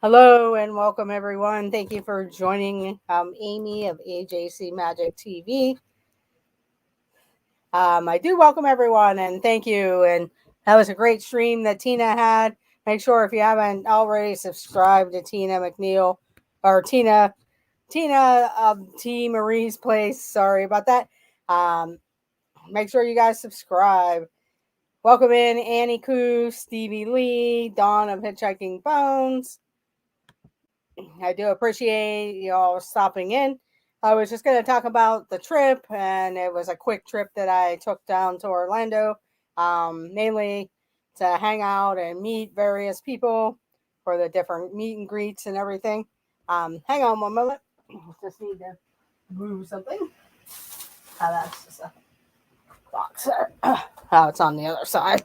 Hello and welcome everyone. Thank you for joining Amy of AJC Magic TV. I do welcome everyone and thank you. And that was a great stream that Tina had. Make sure if you haven't already subscribed to Tina McNeil or Tina of T Marie's Place. Sorry about that. Um, Make sure you guys subscribe. Welcome in Annie Koo, Stevie Lee, Dawn of Hitchhiking Bones. I do appreciate you all stopping in. I was just going to talk about the trip, and it was a quick trip that I took down to Orlando, mainly to hang out and meet various people for the different meet and greets and everything. Hang on one moment. Just need to move something. That's just a box there. Oh, it's on the other side.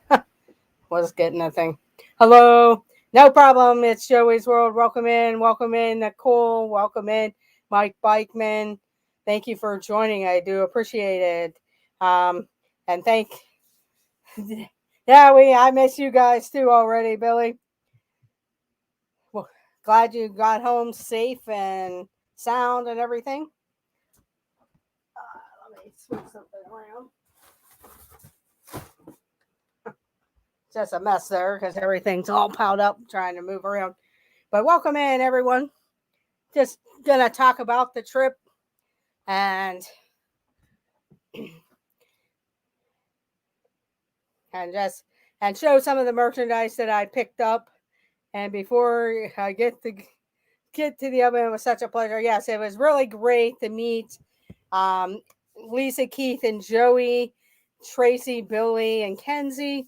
Was getting a thing. Hello. No problem. It's Joey's World. Welcome in, Nicole. Welcome in, Mike Bikeman. Thank you for joining. I do appreciate it. And yeah, I miss you guys too already, Billy. Well, glad you got home safe and sound and everything. Let me switch something around. Just a mess there because everything's all piled up trying to move around. But welcome in, everyone. Just gonna talk about the trip and and show some of the merchandise that I picked up. And before I get to the oven, it was such a pleasure. Yes, it was really great to meet um, Lisa, Keith, and Joey, Tracy, Billy, and Kenzie.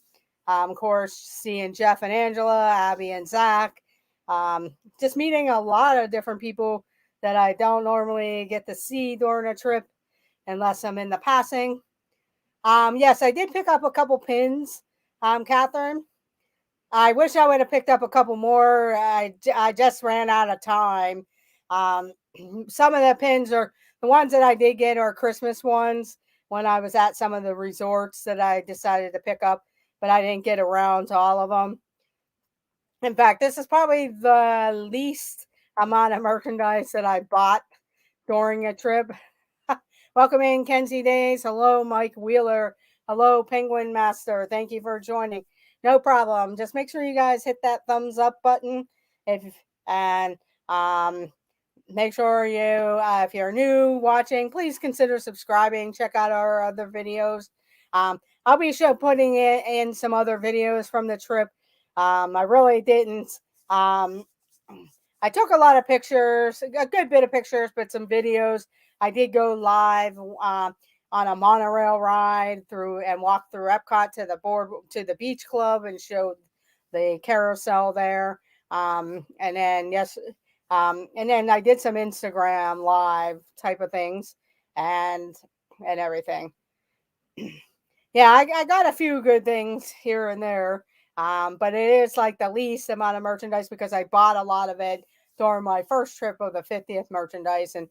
Of course, seeing Jeff and Angela, Abby and Zach. Just meeting a lot of different people that I don't normally get to see during a trip unless I'm in the passing. Yes, I did pick up a couple pins, Catherine. I wish I would have picked up a couple more. I just ran out of time. Um, some of the pins are the ones that I did get are Christmas ones when I was at some of the resorts that I decided to pick up, but I didn't get around to all of them. In fact, this is probably the least amount of merchandise that I bought during a trip. Welcome in, Kenzie Days. Hello, Mike Wheeler. Hello, Penguin Master. Thank you for joining. No problem. Just make sure you guys hit that thumbs up button and um, make sure if you're new watching, please consider subscribing. Check out our other videos. I'll be putting in some other videos from the trip. I really didn't. Um, I took a lot of pictures, a good bit of pictures, but some videos. I did go live on a monorail ride through and walk through Epcot to the beach club and showed the carousel there. And then I did some Instagram live type of things and everything. Yeah, I got a few good things here and there. But it is like the least amount of merchandise because I bought a lot of it during my first trip of the 50th merchandise. And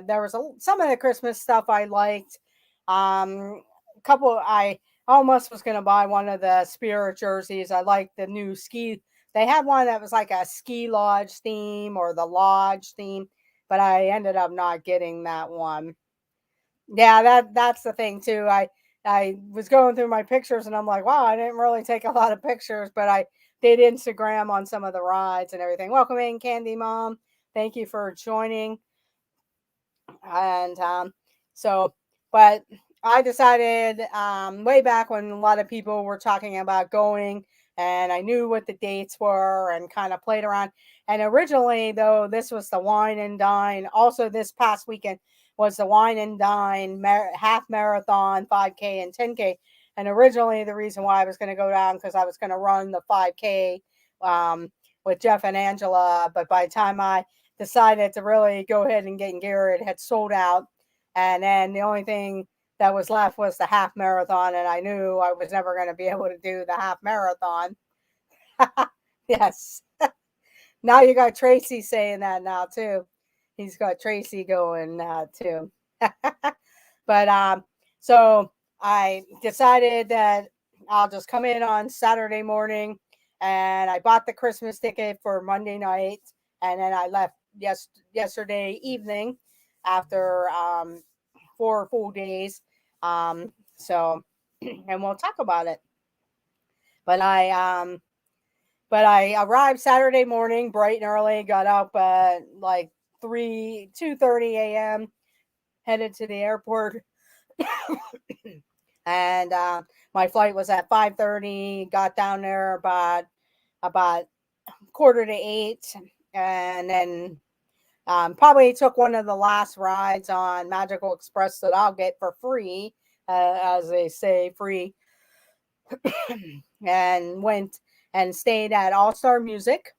there was some of the Christmas stuff I liked. I almost was going to buy one of the Spirit jerseys. I liked the new ski. They had one that was like a ski lodge theme or the lodge theme, but I ended up not getting that one. Yeah, that's the thing too. I was going through my pictures and I'm like, wow, I didn't really take a lot of pictures, but I did Instagram on some of the rides and everything. Welcome in, Candy Mom. Thank you for joining. And but I decided way back when a lot of people were talking about going, and I knew what the dates were and kind of played around. And originally, though, this was the Wine and Dine. Also, this past weekend was the Wine and Dine half marathon, 5K and 10K. And originally, the reason why I was going to go down because I was going to run the 5K with Jeff and Angela. But by the time I decided to really go ahead and get gear, it had sold out. And then the only thing that was left was the half marathon. And I knew I was never going to be able to do the half marathon. Yes. Now you got Tracy saying that now too. He's got Tracy going too. But so I decided that I'll just come in on Saturday morning and I bought the Christmas ticket for Monday night, and then I left yesterday evening after 4 full days. So, and we'll talk about it. But I arrived Saturday morning bright and early. Got up at like 2:30 a.m. Headed to the airport, and my flight was at 5:30. Got down there about 7:45, and then probably took one of the last rides on Magical Express that I'll get for free, as they say, free, and went and stayed at All Star Music.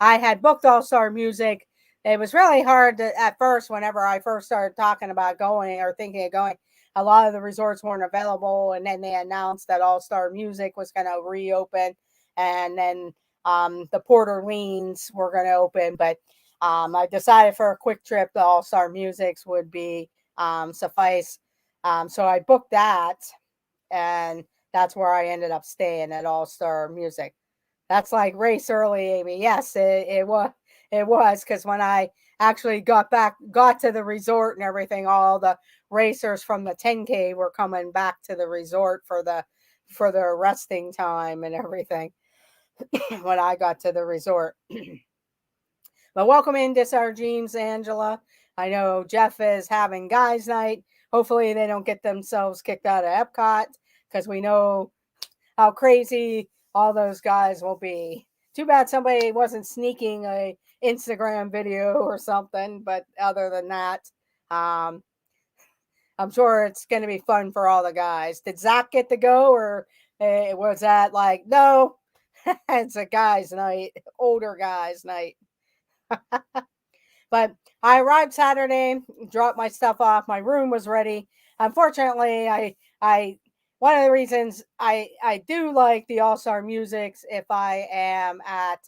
I had booked All Star Music. It was really hard at first, whenever I first started talking about going or thinking of going. A lot of the resorts weren't available, and then they announced that All Star Music was going to reopen, and then the Port Orleans were going to open. But I decided for a quick trip, the All Star Musics would be suffice. So I booked that, and that's where I ended up staying at All Star Music. That's like race early, Amy. Yes, it was. It was, because when I actually got to the resort and everything, all the racers from the 10K were coming back to the resort for their resting time and everything when I got to the resort. But welcome into Sargenes, Angela. I know Jeff is having guys' night. Hopefully they don't get themselves kicked out of Epcot, because we know how crazy all those guys will be. Too bad somebody wasn't sneaking a Instagram video or something, but other than that, I'm sure it's going to be fun for all the guys. Did Zach get to go, or was that like, no, it's a guys' night, older guys' night? But I arrived Saturday, dropped my stuff off. My room was ready. Unfortunately, I one of the reasons I do like the All Star Musics if I am at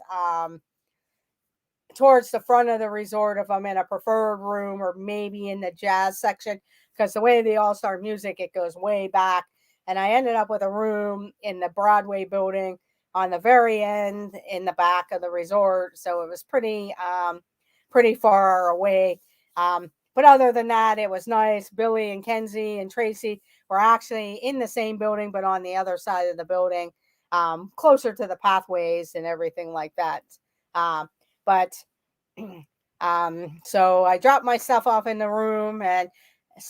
towards the front of the resort, if I'm in a preferred room or maybe in the jazz section, because the way the All Star Music, it goes way back, and I ended up with a room in the Broadway building on the very end in the back of the resort, so it was pretty far away. But other than that, it was nice. Billy and Kenzie and Tracy were actually in the same building, but on the other side of the building, closer to the pathways and everything like that. But so I dropped my stuff off in the room and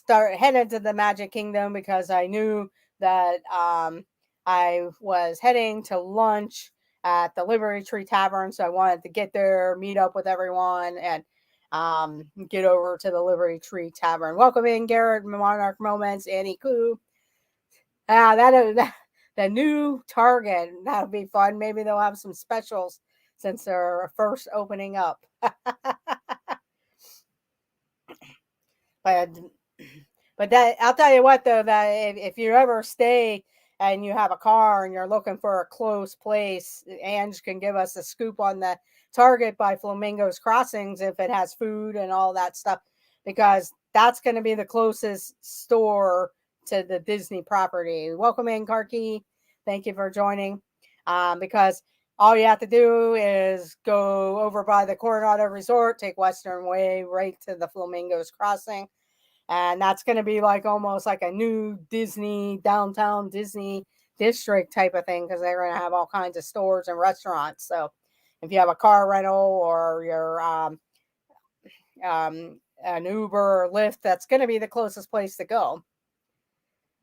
headed to the Magic Kingdom, because I knew that I was heading to lunch at the Liberty Tree Tavern, so I wanted to get there, meet up with everyone, and get over to the Liberty Tree Tavern. Welcome in, Garrett, Monarch Moments, Annie Koo. That the new Target, that'll be fun. Maybe they'll have some specials since they're first opening up. But that, I'll tell you what, though, that if you ever stay and you have a car and you're looking for a close place, Ange can give us a scoop on the Target by Flamingo's Crossings, if it has food and all that stuff, because that's going to be the closest store to the Disney property. Welcome in, Karki. Thank you for joining. Because all you have to do is go over by the Coronado Resort, take Western Way right to the Flamingo's Crossing. And that's going to be like almost like a new Disney, downtown Disney district type of thing, because they're going to have all kinds of stores and restaurants. So if you have a car rental or you're an Uber or Lyft, that's going to be the closest place to go.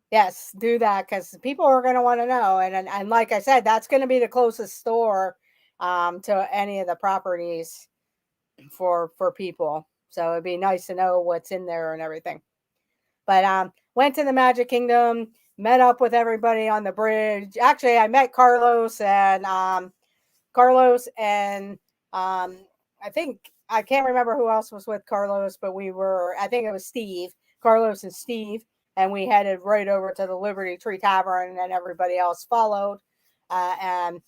Yes, do that, because people are going to want to know. And like I said, that's going to be the closest store to any of the properties for people. So it'd be nice to know what's in there and everything. But went to the Magic Kingdom, met up with everybody on the bridge. Actually, I met Carlos and I think, I can't remember who else was with Carlos, but I think it was Steve, Carlos and Steve, and we headed right over to the Liberty Tree Tavern, and everybody else followed. And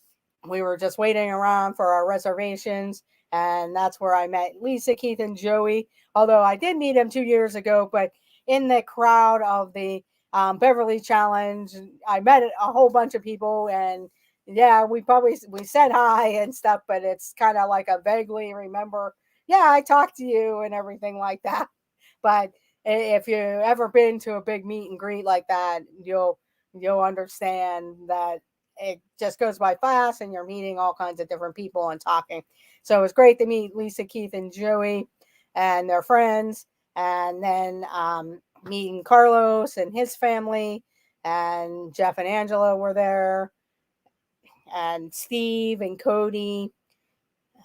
we were just waiting around for our reservations, and that's where I met Lisa, Keith, and Joey. Although I did meet him 2 years ago, but in the crowd of the Beverly Challenge, I met a whole bunch of people, and yeah, we said hi and stuff, but it's kind of like a vaguely remember. Yeah, I talked to you and everything like that. But if you ever been to a big meet and greet like that, you'll understand that it just goes by fast, and you're meeting all kinds of different people and talking. So it was great to meet Lisa, Keith, and Joey, and their friends, and then meeting Carlos and his family, and Jeff and Angela were there, and Steve and Cody.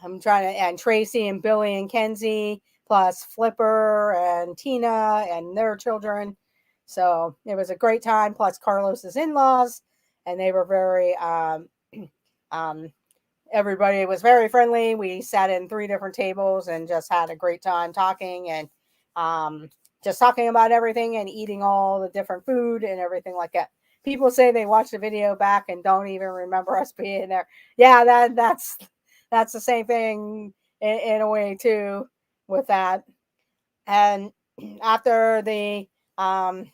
And Tracy and Billy and Kenzie, plus Flipper and Tina and their children. So it was a great time, plus Carlos's in laws, and they were very, um, everybody was very friendly. We sat in 3 different tables and just had a great time talking, and um, just talking about everything and eating all the different food and everything like that. People say they watch the video back and don't even remember us being there. Yeah, that's the same thing in a way too with that. And after the um,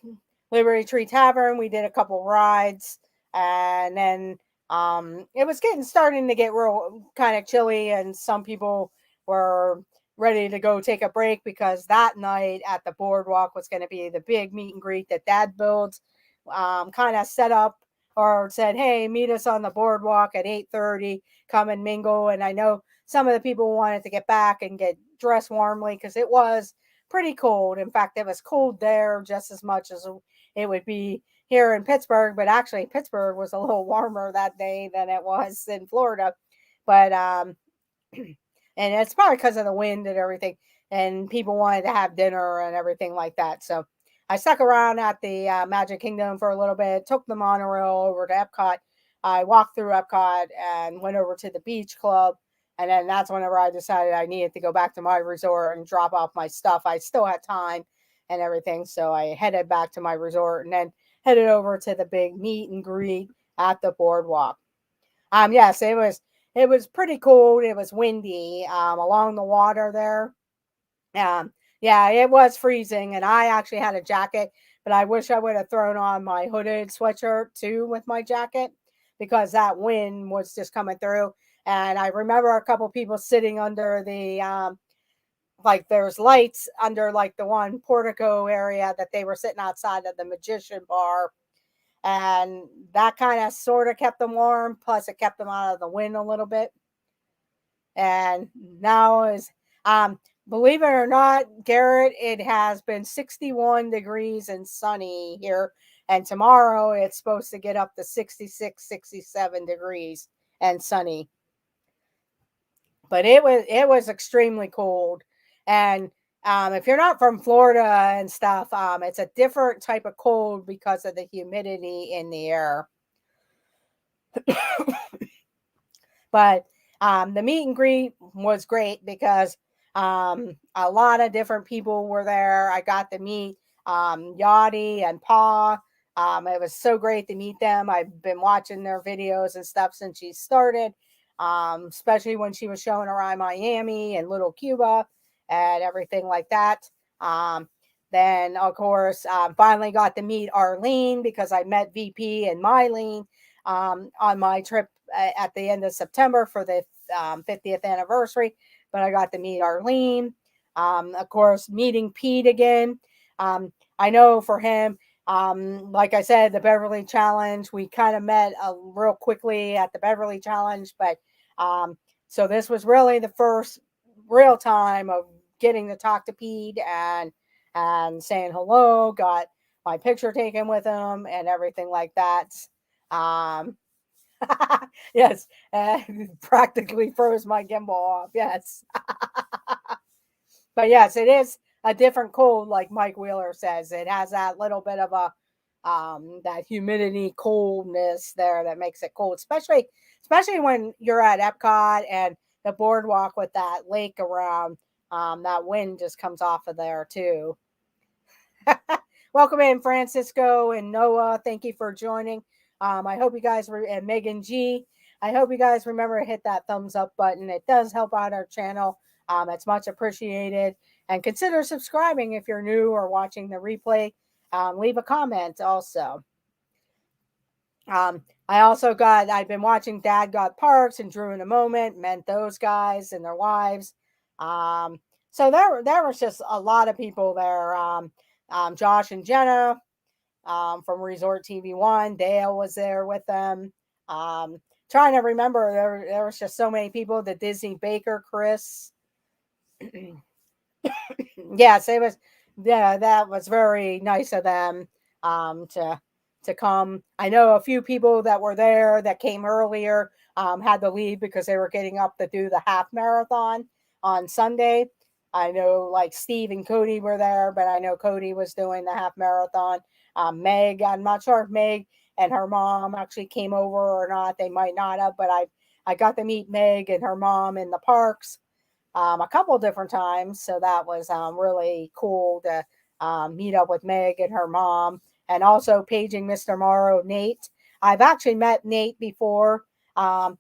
Liberty Tree Tavern, we did a couple rides, and then it was starting to get real kind of chilly, and some people were ready to go take a break because that night at the boardwalk was going to be the big meet and greet that Dad builds. Kind of set up or said, "Hey, meet us on the boardwalk at 8:30. Come and mingle." And I know some of the people wanted to get back and get dressed warmly because it was pretty cold. In fact, it was cold there just as much as it would be here in Pittsburgh, but actually Pittsburgh was a little warmer that day than it was in Florida. But and it's probably because of the wind and everything, and people wanted to have dinner and everything like that. So I stuck around at the Magic Kingdom for a little bit, took the monorail over to Epcot. I walked through Epcot and went over to the beach club, and then that's whenever I decided I needed to go back to my resort and drop off my stuff. I still had time and everything, so I headed back to my resort and then headed over to the big meet and greet at the boardwalk. Yes, it was pretty cold. It was windy along the water there. Yeah, it was freezing, and I actually had a jacket, but I wish I would have thrown on my hooded sweatshirt too with my jacket because that wind was just coming through. And I remember a couple people sitting under the like there's lights under like the one portico area that they were sitting outside of the magician bar, and that kind of sort of kept them warm. Plus, it kept them out of the wind a little bit. And now is believe it or not, Garrett, it has been 61 degrees and sunny here, and tomorrow it's supposed to get up to 66, 67 degrees and sunny. But it was extremely cold. And if you're not from Florida and stuff, it's a different type of cold because of the humidity in the air. But the meet and greet was great because a lot of different people were there. I got to meet Yachty and Pa. It was so great to meet them. I've been watching their videos and stuff since she started, especially when she was showing around Miami and Little Cuba and everything like that. Um, then, of course, finally got to meet Arlene because I met VP and Mylene on my trip at the end of September for the 50th anniversary. But I got to meet Arlene. Of course, meeting Pete again. I know for him, like I said, the Beverly Challenge, we kind of met real quickly at the Beverly Challenge. But so this was really the first real time of getting to talk to Pete and saying hello, got my picture taken with him and everything like that. Um, yes, practically froze my gimbal off. Yes, but yes, it is a different cold, like Mike Wheeler says. It has that little bit of a that humidity coldness there that makes it cold, especially when you're at Epcot and the boardwalk with that lake around. That wind just comes off of there too. Welcome in, Francisco and Noah. Thank you for joining. I hope you guys and Megan G. I hope you guys remember to hit that thumbs up button. It does help out our channel. It's much appreciated. And consider subscribing if you're new or watching the replay. Leave a comment also. I've been watching Dad Got Parks and Drew in a Moment, met those guys and their wives. Um, so there was just a lot of people there. Josh and Jenna from Resort TV1, Dale was there with them. Um, Trying to remember, there was just so many people. The Disney Baker, Chris. Yes, it was. Yeah, that was very nice of them to come. I know a few people that were there that came earlier had to leave because they were getting up to do the half marathon on Sunday. I know like Steve and Cody were there, but I know Cody was doing the half marathon. Meg, I'm not sure if Meg and her mom actually came over or not. They might not have, but I got to meet Meg and her mom in the parks a couple different times. So that was really cool to meet up with Meg and her mom, and also paging Mr. Morrow, Nate. I've actually met Nate before, um,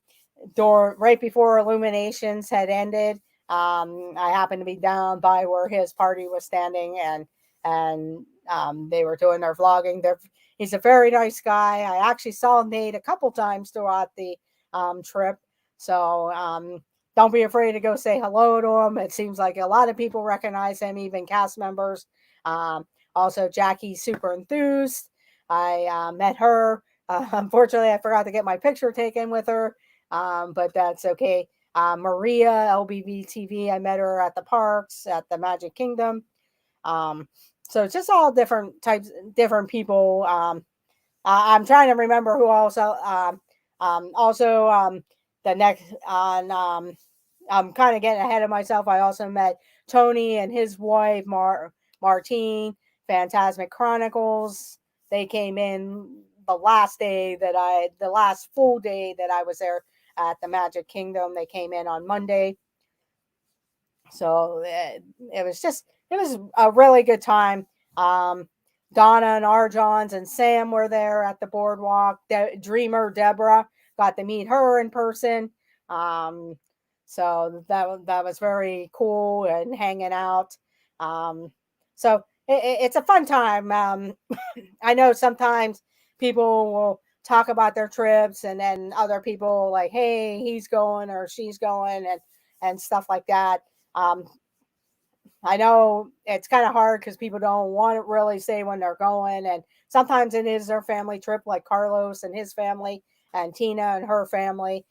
right before Illuminations had ended. I happened to be down by where his party was standing, and they were doing their vlogging. He's a very nice guy. I actually saw Nate a couple times throughout the trip. So don't be afraid to go say hello to him. It seems like a lot of people recognize him, even cast members. Um, Also, Jackie's super enthused. I met her. Unfortunately, I forgot to get my picture taken with her, but that's okay. Maria, LBB TV, I met her at the parks, at the Magic Kingdom. Um, so it's just all different types, different people. I'm trying to remember who also. Also, the next on. I'm kind of getting ahead of myself. I also met Tony and his wife, Martine, Phantasmic Chronicles. They came in the last full day that I was there at the Magic Kingdom. They came in on Monday. So it was a really good time. Um, Donna and Arjons and Sam were there at the boardwalk. Dreamer Deborah, got to meet her in person. Um, so that was very cool and hanging out. Um, so it's a fun time. I know sometimes people will talk about their trips, and then other people like, hey, he's going or she's going, and stuff like that. Um, I know it's kind of hard because people don't want to really say when they're going, and sometimes it is their family trip, like Carlos and his family, and Tina and her family.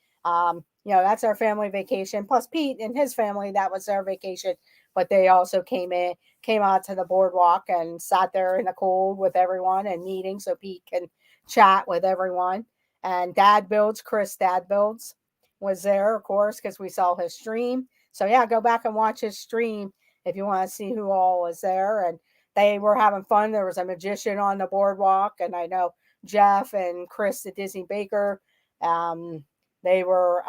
That's our family vacation. Plus Pete and his family, that was their vacation, but they also came out to the boardwalk and sat there in the cold with everyone and meeting, so Pete can chat with everyone. And Chris Dad Builds, was there, of course, because we saw his stream. So yeah, go back and watch his stream if you want to see who all was there. And they were having fun. There was a magician on the boardwalk, and I know Jeff and Chris, the Disney Baker, um, they were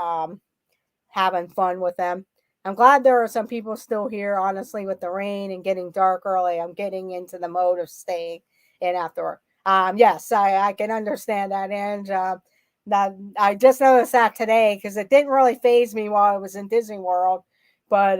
having fun with them. I'm glad there are some people still here, honestly, with the rain and getting dark early. I'm getting into the mode of staying in after. Yes, I can understand that, and that I just noticed that today because it didn't really phase me while I was in Disney World, but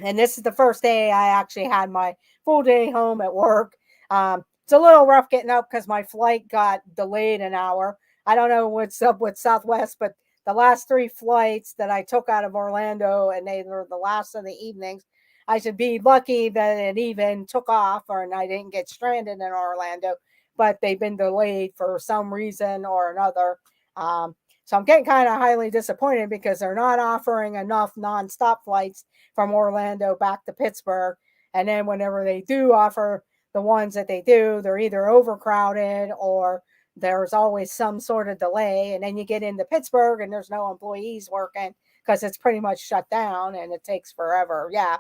and this is the first day I actually had my full day home at work. It's a little rough getting up because my flight got delayed an hour. I don't know what's up with Southwest, but the last three flights that I took out of Orlando, and they were the last of the evenings, I should be lucky that it even took off and I didn't get stranded in Orlando, but they've been delayed for some reason or another. So I'm getting kind of highly disappointed because they're not offering enough nonstop flights from Orlando back to Pittsburgh. And then whenever they do offer the ones that they do, they're either overcrowded or there's always some sort of delay. And then you get into Pittsburgh and there's no employees working because it's pretty much shut down and it takes forever. Yeah.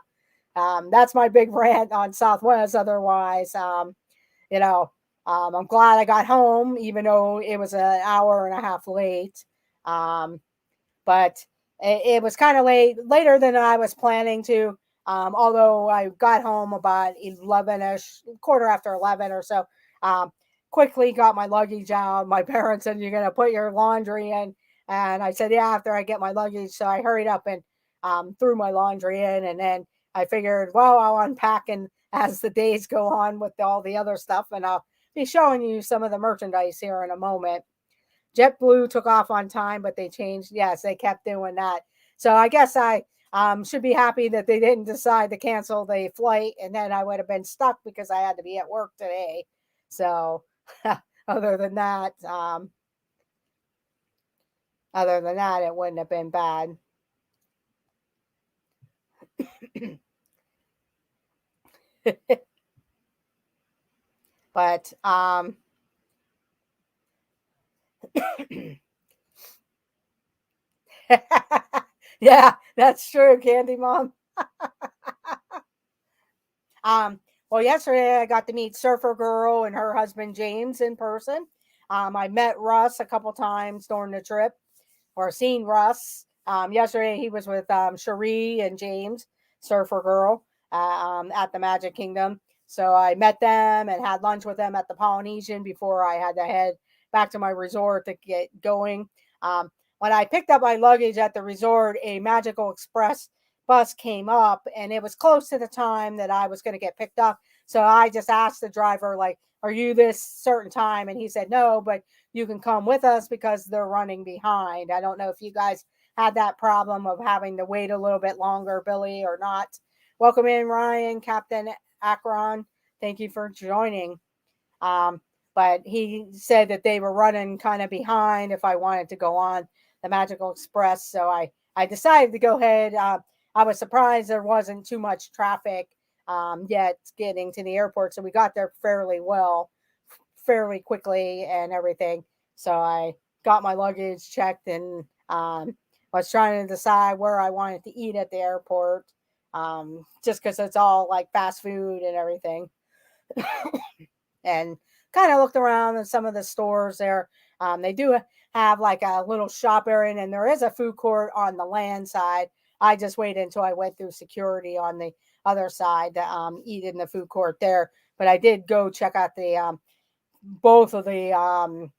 That's my big rant on Southwest. Otherwise, you know, I'm glad I got home, even though it was an hour and a half late. Um, but it was kind of later than I was planning to. Although I got home about 11ish, quarter after 11 or so. Um, Quickly got my luggage out. My parents said, "You're going to put your laundry in." And I said, "Yeah, after I get my luggage." So I hurried up and threw my laundry in. And then I figured, well, I'll unpack and as the days go on with all the other stuff, and I'll be showing you some of the merchandise here in a moment. JetBlue took off on time, but they changed. Yes, they kept doing that. So I guess I should be happy that they didn't decide to cancel the flight, and then I would have been stuck because I had to be at work today. So other than that, it wouldn't have been bad. But yeah, that's true, Candy Mom. Um, well, yesterday I got to meet Surfer Girl and her husband James in person. I met Russ a couple times during the trip, or seen Russ. Yesterday he was with Cherie and James, Surfer Girl, at the Magic Kingdom. So I met them and had lunch with them at the Polynesian before I had to head back to my resort to get going. Um, when I picked up my luggage at the resort, a Magical Express bus came up and it was close to the time that I was going to get picked up. So I just asked the driver, like, are you this certain time? And he said, no, but you can come with us because they're running behind. I don't know if you guys had that problem of having to wait a little bit longer, Billy, or not. Welcome in, Ryan, Captain Akron. Thank you for joining. But he said that they were running kind of behind if I wanted to go on the Magical Express. So I decided to go ahead. I was surprised there wasn't too much traffic yet getting to the airport. So we got there fairly quickly and everything. So I got my luggage checked and was trying to decide where I wanted to eat at the airport, just because it's all like fast food and everything. And kind of looked around in some of the stores there. They do have like a little shop area, and there is a food court on the land side. I just waited until I went through security on the other side to eat in the food court there. But I did go check out the both of the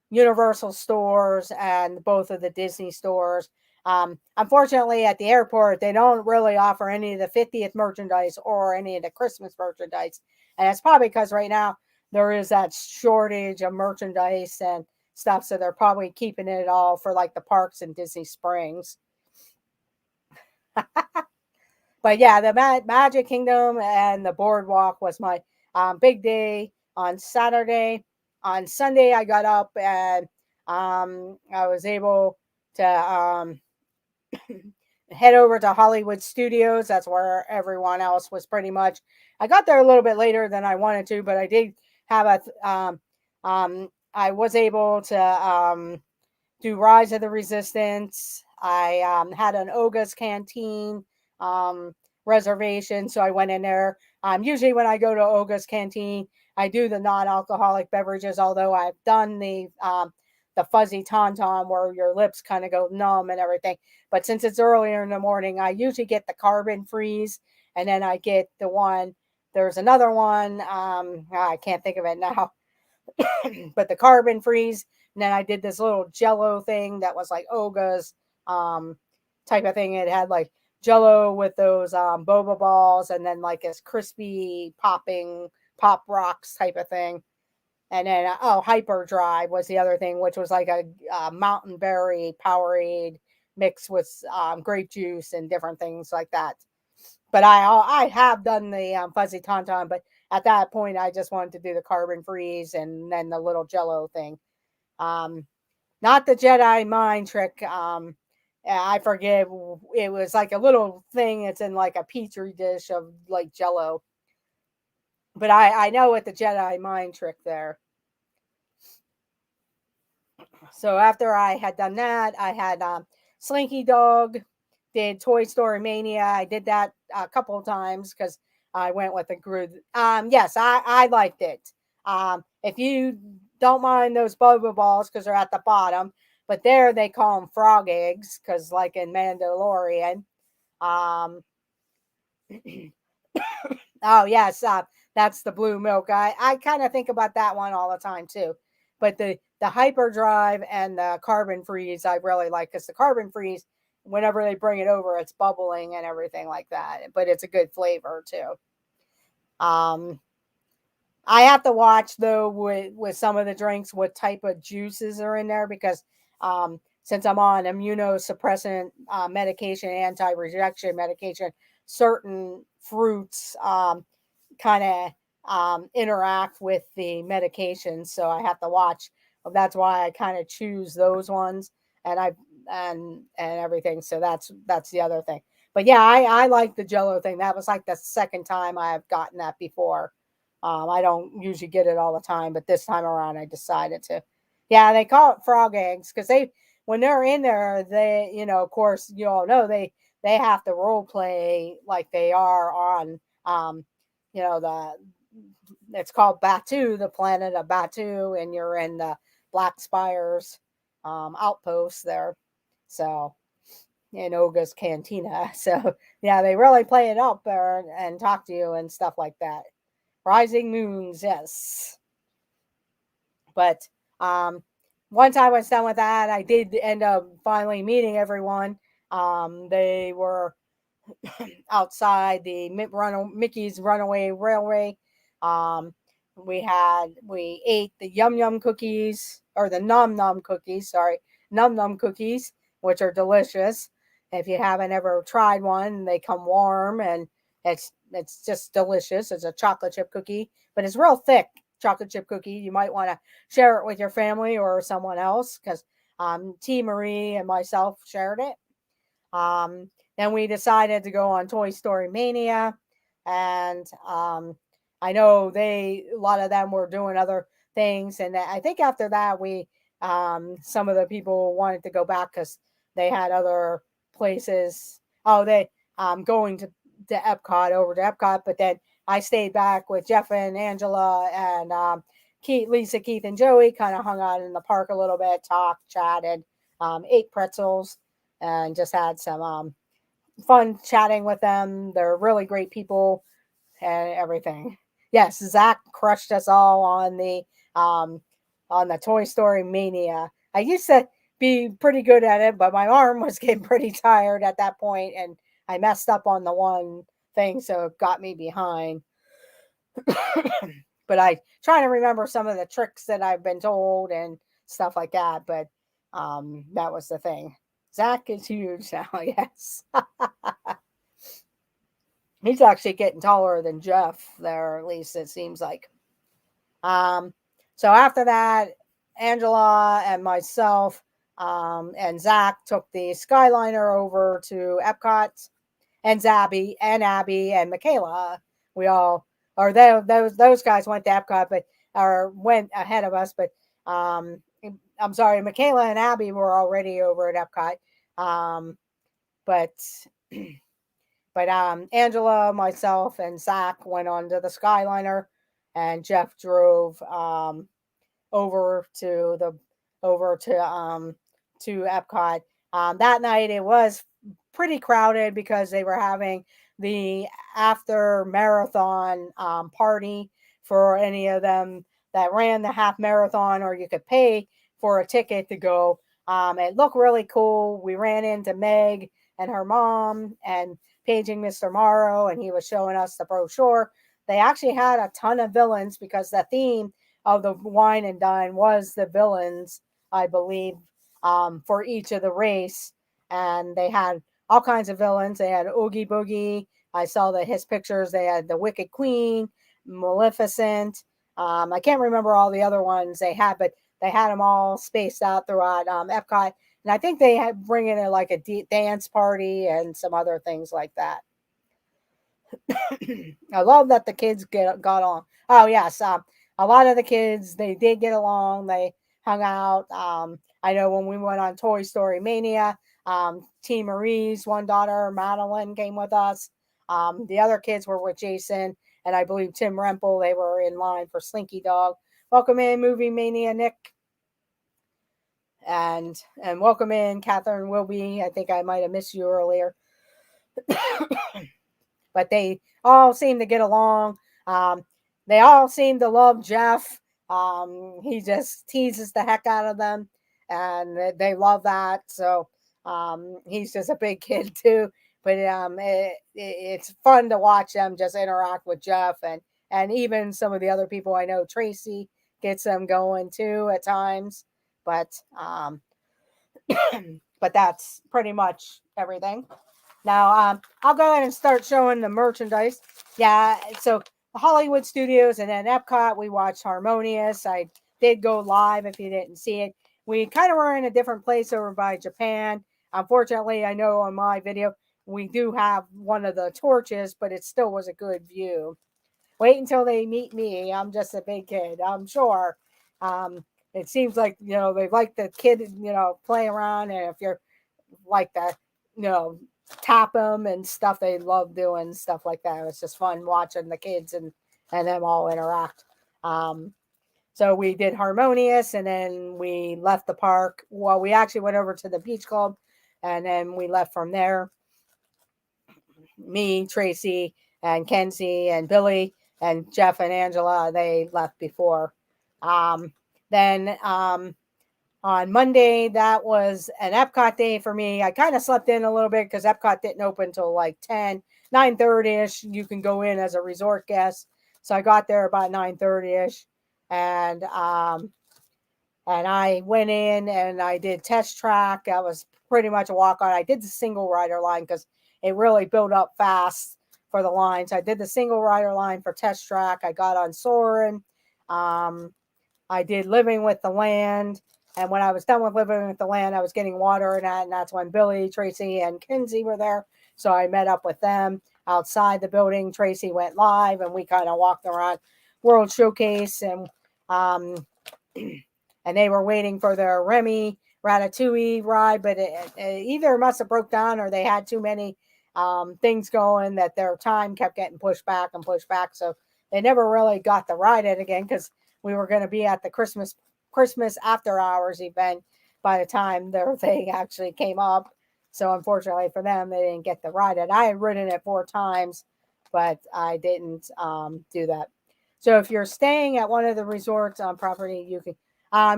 Universal stores and both of the Disney stores. Unfortunately, at the airport, they don't really offer any of the 50th merchandise or any of the Christmas merchandise. And it's probably because right now there is that shortage of merchandise and stuff. So they're probably keeping it all for like the parks and Disney Springs. But yeah, the Magic Kingdom and the boardwalk was my big day on Saturday. On Sunday, I got up and I was able to head over to Hollywood Studios. That's where everyone else was pretty much. I got there a little bit later than I wanted to, but I did have I was able to do Rise of the Resistance. I had an Oga's Canteen reservation, so I went in there. Usually, when I go to Oga's Canteen, I do the non-alcoholic beverages. Although I've done the fuzzy tauntaun where your lips kind of go numb and everything. But since it's earlier in the morning, I usually get the carbon freeze, and then I get the one. There's another one. I can't think of it now, but the carbon freeze. And then I did this little Jello thing that was like Oga's type of thing. It had like Jello with those boba balls, and then like this crispy popping pop rocks type of thing. And then Hyperdrive was the other thing, which was like a mountain berry Powerade mixed with grape juice and different things like that. But I have done the fuzzy tauntaun, but at that point I just wanted to do the carbon freeze and then the little Jello thing. Not the Jedi mind trick. I forget. It was like a little thing. It's in like a petri dish of like Jello. But I know what the Jedi mind trick there. So after I had done that, I had Slinky Dog, did Toy Story Mania. I did that a couple of times because I went with a group. Yes, I liked it. If you don't mind those boba balls because they're at the bottom, but there they call them frog eggs because, like in Mandalorian. Um, oh yes, that's the blue milk. I kind of think about that one all the time too. But the hyperdrive and the carbon freeze I really like because the carbon freeze, whenever they bring it over, it's bubbling and everything like that. But it's a good flavor too. Um, I have to watch though with some of the drinks what type of juices are in there because since I'm on immunosuppressant medication, anti-rejection medication, certain fruits kind of interact with the medication, so I have to watch. That's why I kind of choose those ones, and I and everything. So that's the other thing. But yeah, I like the Jello thing. That was like the second time I've gotten that before. I don't usually get it all the time, but this time around I decided to. Yeah, they call it frog eggs because they when they're in there, they of course you all know they have to role play like they are on the it's called Batu, the planet of Batu, and you're in the Black Spires outpost there. So in Oga's Cantina. So yeah, they really play it up there and talk to you and stuff like that. Rising Moons, yes. But once I was done with that, I did end up finally meeting everyone. They were outside the Mickey's Runaway Railway. Um, we ate the Yum Yum cookies or the Num Num cookies. Sorry, Num Num cookies, which are delicious. If you haven't ever tried one, they come warm and it's just delicious. It's a chocolate chip cookie, but it's real thick chocolate chip cookie. You might want to share it with your family or someone else because T. Marie and myself shared it. Um, then we decided to go on Toy Story Mania, and I know a lot of them were doing other things, and I think after that we some of the people wanted to go back because they had other places. Oh, they going to Epcot over to Epcot, but then I stayed back with Jeff and Angela and Keith, Lisa, Keith, and Joey. Kind of hung out in the park a little bit, talked, chatted, ate pretzels and just had some fun chatting with them. They're really great people and everything. Yes, Zach crushed us all um, on the Toy Story Mania. I used to be pretty good at it, but my arm was getting pretty tired at that point, and I messed up on the one thing, so it got me behind. But I try to remember some of the tricks that I've been told and stuff like that. But that was the thing. Zach is huge now, yes. He's actually getting taller than Jeff there, at least it seems like. Um, so after that, Angela and myself and Zach took the Skyliner over to Epcot, and Zabby and Abby and Michaela. We all, or those guys went to Epcot, but or went ahead of us. But um, I'm sorry, Michaela and Abby were already over at Epcot. Um, but Angela, myself, and Zach went on to the Skyliner, and Jeff drove over to the over to Epcot. That night it was pretty crowded because they were having the after marathon party for any of them that ran the half marathon, or you could pay for a ticket to go. It looked really cool. We ran into Meg and her mom and paging Mr. Morrow, and he was showing us the brochure. They actually had a ton of villains because the theme of the wine and dine was the villains, I believe, for each of the race. And they had all kinds of villains. They had Oogie Boogie. I saw his pictures. They had the Wicked Queen, Maleficent. I can't remember all the other ones they had, but they had them all spaced out throughout Epcot. And I think they had bring in like a dance party and some other things like that. I love that the kids got on. Oh yes, a lot of the kids they did get along. They hung out. I know when we went on Toy Story Mania, T. Marie's one daughter Madeline came with us. The other kids were with Jason and I believe Tim Rempel. They were in line for Slinky Dog. Welcome in, Movie Mania, Nick, and welcome in, Catherine Wilby. I think I might have missed you earlier. But they all seem to get along. They all seem to love Jeff. He just teases the heck out of them, and they love that. So he's just a big kid too. But it's fun to watch them just interact with Jeff and even some of the other people I know, Tracy gets them going too at times. But but that's pretty much everything. Now, I'll go ahead and start showing the merchandise. Yeah, so the Hollywood Studios and then Epcot, we watched Harmonious. I did go live if you didn't see it. We kind of were in a different place over by Japan. Unfortunately, I know on my video, we do have one of the torches, but it still was a good view. Wait until they meet me. I'm just a big kid, I'm sure. Um, it seems like, they like the kid, play around. And if you're like the, you know, tap them and stuff, they love doing stuff like that. It's just fun watching the kids and them all interact. So we did Harmonious and then we left the park. Well, we actually went over to the beach club and then we left from there. Me, Tracy, and Kenzie and Billy and Jeff and Angela, they left before. Then on Monday, that was an Epcot day for me. I kind of slept in a little bit because Epcot didn't open until like 9:30ish. You can go in as a resort guest. So I got there about 9:30ish. And I went in and I did test track. That was pretty much a walk on. I did the single rider line because it really built up fast for the lines. I did the single rider line for test track. I got on Soarin'. I did Living with the Land. And when I was done with Living with the Land, I was getting water and that. And that's when Billy, Tracy, and Kinsey were there. So I met up with them outside the building. Tracy went live and we kind of walked around World Showcase. And they were waiting for their Remy Ratatouille ride, but it either must have broke down or they had too many things going that their time kept getting pushed back and pushed back. So they never really got to ride it again because we were going to be at the Christmas after hours event by the time their thing actually came up. So unfortunately for them, they didn't get to ride it. I had ridden it 4 times, but I didn't do that. So if you're staying at one of the resorts on property, you can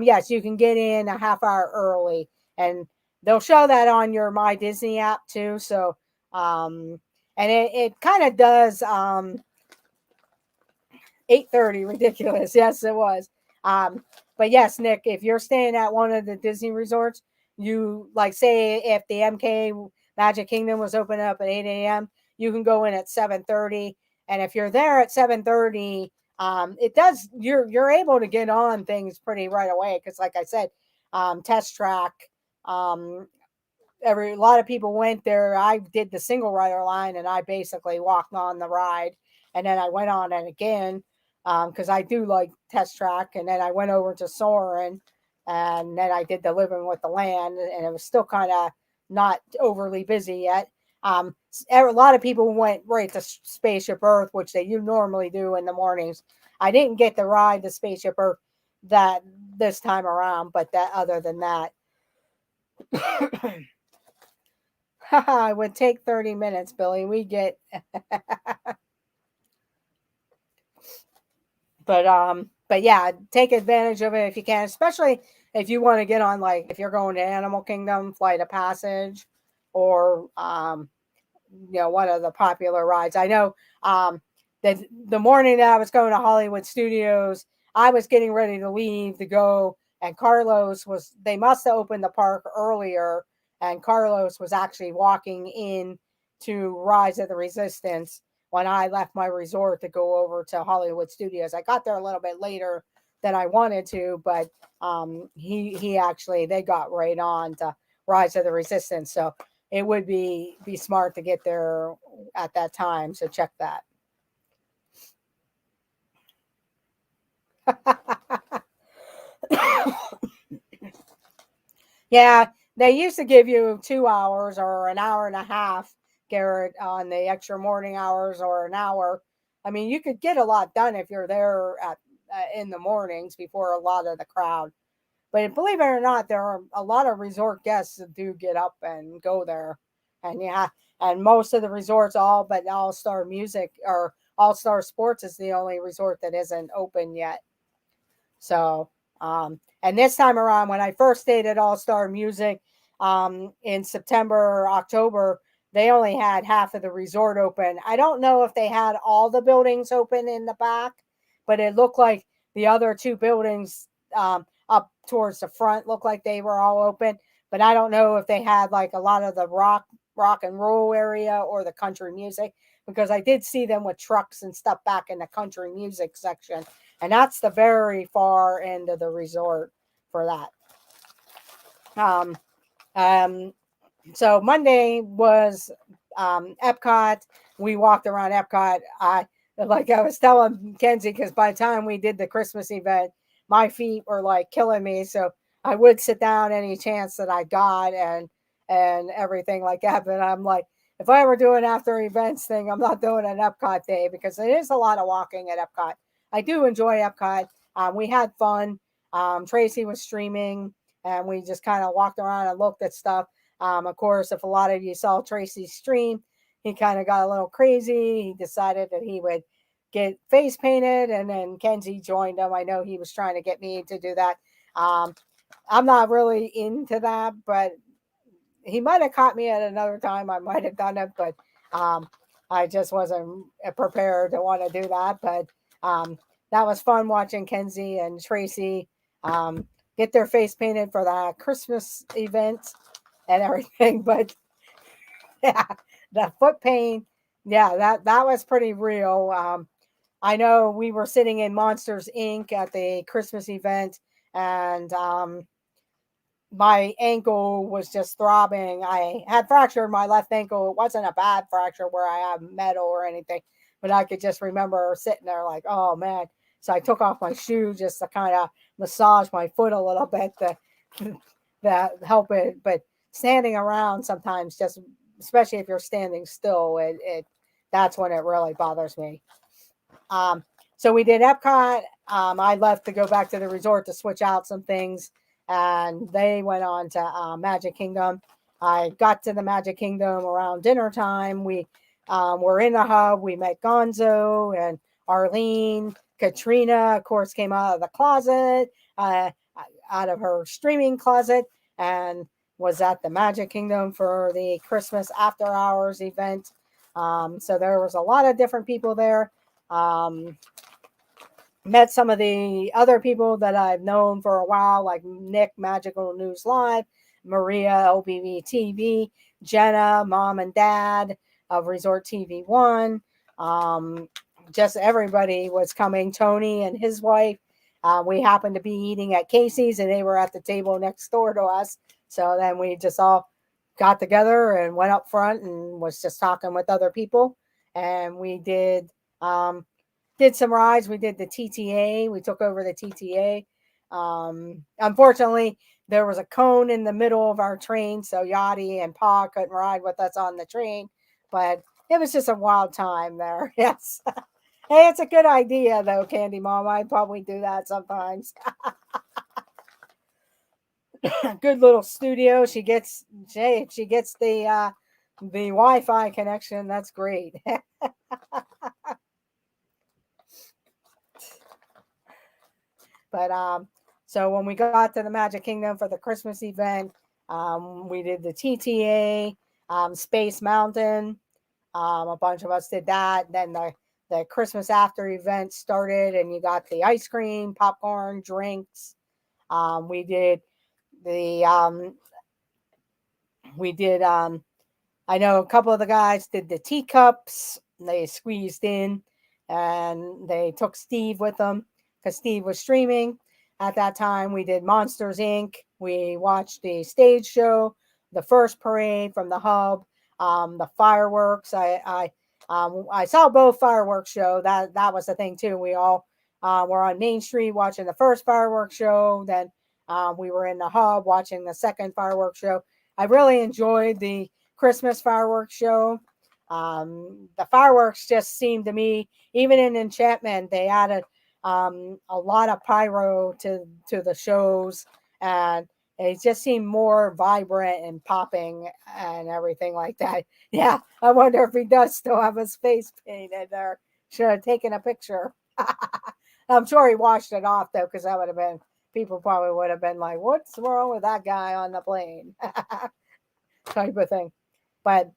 yes, you can get in a half hour early, and they'll show that on your My Disney app too. So, and it kind of does 8:30, ridiculous. Yes, it was. But yes, Nick, if you're staying at one of the Disney resorts, you like say if the MK Magic Kingdom was open up at 8 a.m., you can go in at 7:30, and if you're there at 7:30. It does. You're able to get on things pretty right away because, like I said, test track. A lot of people went there. I did the single rider line, and I basically walked on the ride, and then I went on it again because I do like test track, and then I went over to Soarin', and then I did the Living with the Land, and it was still kind of not overly busy yet. A lot of people went right to Spaceship Earth, which you normally do in the mornings. I didn't get to ride the Spaceship Earth that this time around, but that other than that, it would take 30 minutes, Billy. We get, but yeah, take advantage of it if you can, especially if you want to get on, like if you're going to Animal Kingdom, Flight of Passage, or one of the popular rides. I know that the morning that I was going to Hollywood Studios, I was getting ready to leave to go, and they must have opened the park earlier, and Carlos was actually walking in to Rise of the Resistance when I left my resort to go over to Hollywood Studios. I got there a little bit later than I wanted to, but he actually, they got right on to Rise of the Resistance. So it would be smart to get there at that time. So check that. Yeah, they used to give you 2 hours or an hour and a half, Garrett, on the extra morning hours or an hour. I mean, you could get a lot done if you're there in the mornings before a lot of the crowd. But believe it or not, there are a lot of resort guests that do get up and go there. And yeah, and most of the resorts, all but All Star Music or All Star Sports is the only resort that isn't open yet. So, and this time around, when I first stayed at All Star Music in September or October, they only had half of the resort open. I don't know if they had all the buildings open in the back, but it looked like the other two buildings up towards the front looked like they were all open. But I don't know if they had like a lot of the rock and roll area or the country music, because I did see them with trucks and stuff back in the country music section, and that's the very far end of the resort for that. Um, um, so Monday was Epcot. We walked around Epcot. I was telling Kenzie, because by the time we did the Christmas event, my feet were like killing me. So I would sit down any chance that I got and everything like that. But I'm like, if I were doing after events thing, I'm not doing an Epcot day, because it is a lot of walking at Epcot. I do enjoy Epcot. We had fun. Tracy was streaming, and we just kind of walked around and looked at stuff. Of course, if a lot of you saw Tracy's stream, he kind of got a little crazy. He decided that he would get face painted, and then Kenzie joined him. I know he was trying to get me to do that. I'm not really into that, but he might have caught me at another time. I might have done it, but I just wasn't prepared to want to do that. But that was fun watching Kenzie and Tracy get their face painted for the Christmas event and everything. But yeah, the foot pain, yeah, that was pretty real. I know we were sitting in Monsters Inc. at the Christmas event, and my ankle was just throbbing. I had fractured my left ankle. It wasn't a bad fracture where I have metal or anything, but I could just remember sitting there like, oh man. So I took off my shoe just to kind of massage my foot a little bit to that help it. But standing around sometimes, just especially if you're standing still, it that's when it really bothers me. So we did Epcot. I left to go back to the resort to switch out some things, and they went on to Magic Kingdom. I got to the Magic Kingdom around dinner time. We were in the hub. We met Gonzo and Arlene. Katrina, of course, came out of the closet, out of her streaming closet, and was at the Magic Kingdom for the Christmas After Hours event. So there was a lot of different people there. Met some of the other people that I've known for a while, like Nick, Magical News Live, Maria, OBV TV, Jenna, Mom and Dad of Resort TV One. Just everybody was coming. Tony and his wife. We happened to be eating at Casey's, and they were at the table next door to us. So then we just all got together and went up front and was just talking with other people. And we did some rides. We did the TTA. We took over the TTA. Unfortunately, there was a cone in the middle of our train, so Yachty and Pa couldn't ride with us on the train. But it was just a wild time there. Yes. Hey, it's a good idea though, Candy Mom. I'd probably do that sometimes. Good little studio. She gets the Wi-Fi connection. That's great. But so when we got to the Magic Kingdom for the Christmas event, we did the TTA, Space Mountain. A bunch of us did that. Then the Christmas after event started, and you got the ice cream, popcorn, drinks. We did the I know a couple of the guys did the teacups. They squeezed in, and they took Steve with them because Steve was streaming at that time. We did Monsters Inc. We watched the stage show, the first parade from the hub, the fireworks. I saw both fireworks show. That was the thing too. We all were on Main Street watching the first fireworks show. Then we were in the hub watching the second fireworks show. I really enjoyed the Christmas fireworks show. The fireworks just seemed to me, even in Enchantment, they added a lot of pyro to the shows, and it just seemed more vibrant and popping and everything like that. Yeah, I wonder if he does still have his face painted, or should have taken a picture. I'm sure he washed it off though, because that would have been, people probably would have been like, "What's wrong with that guy on the plane?" type of thing. But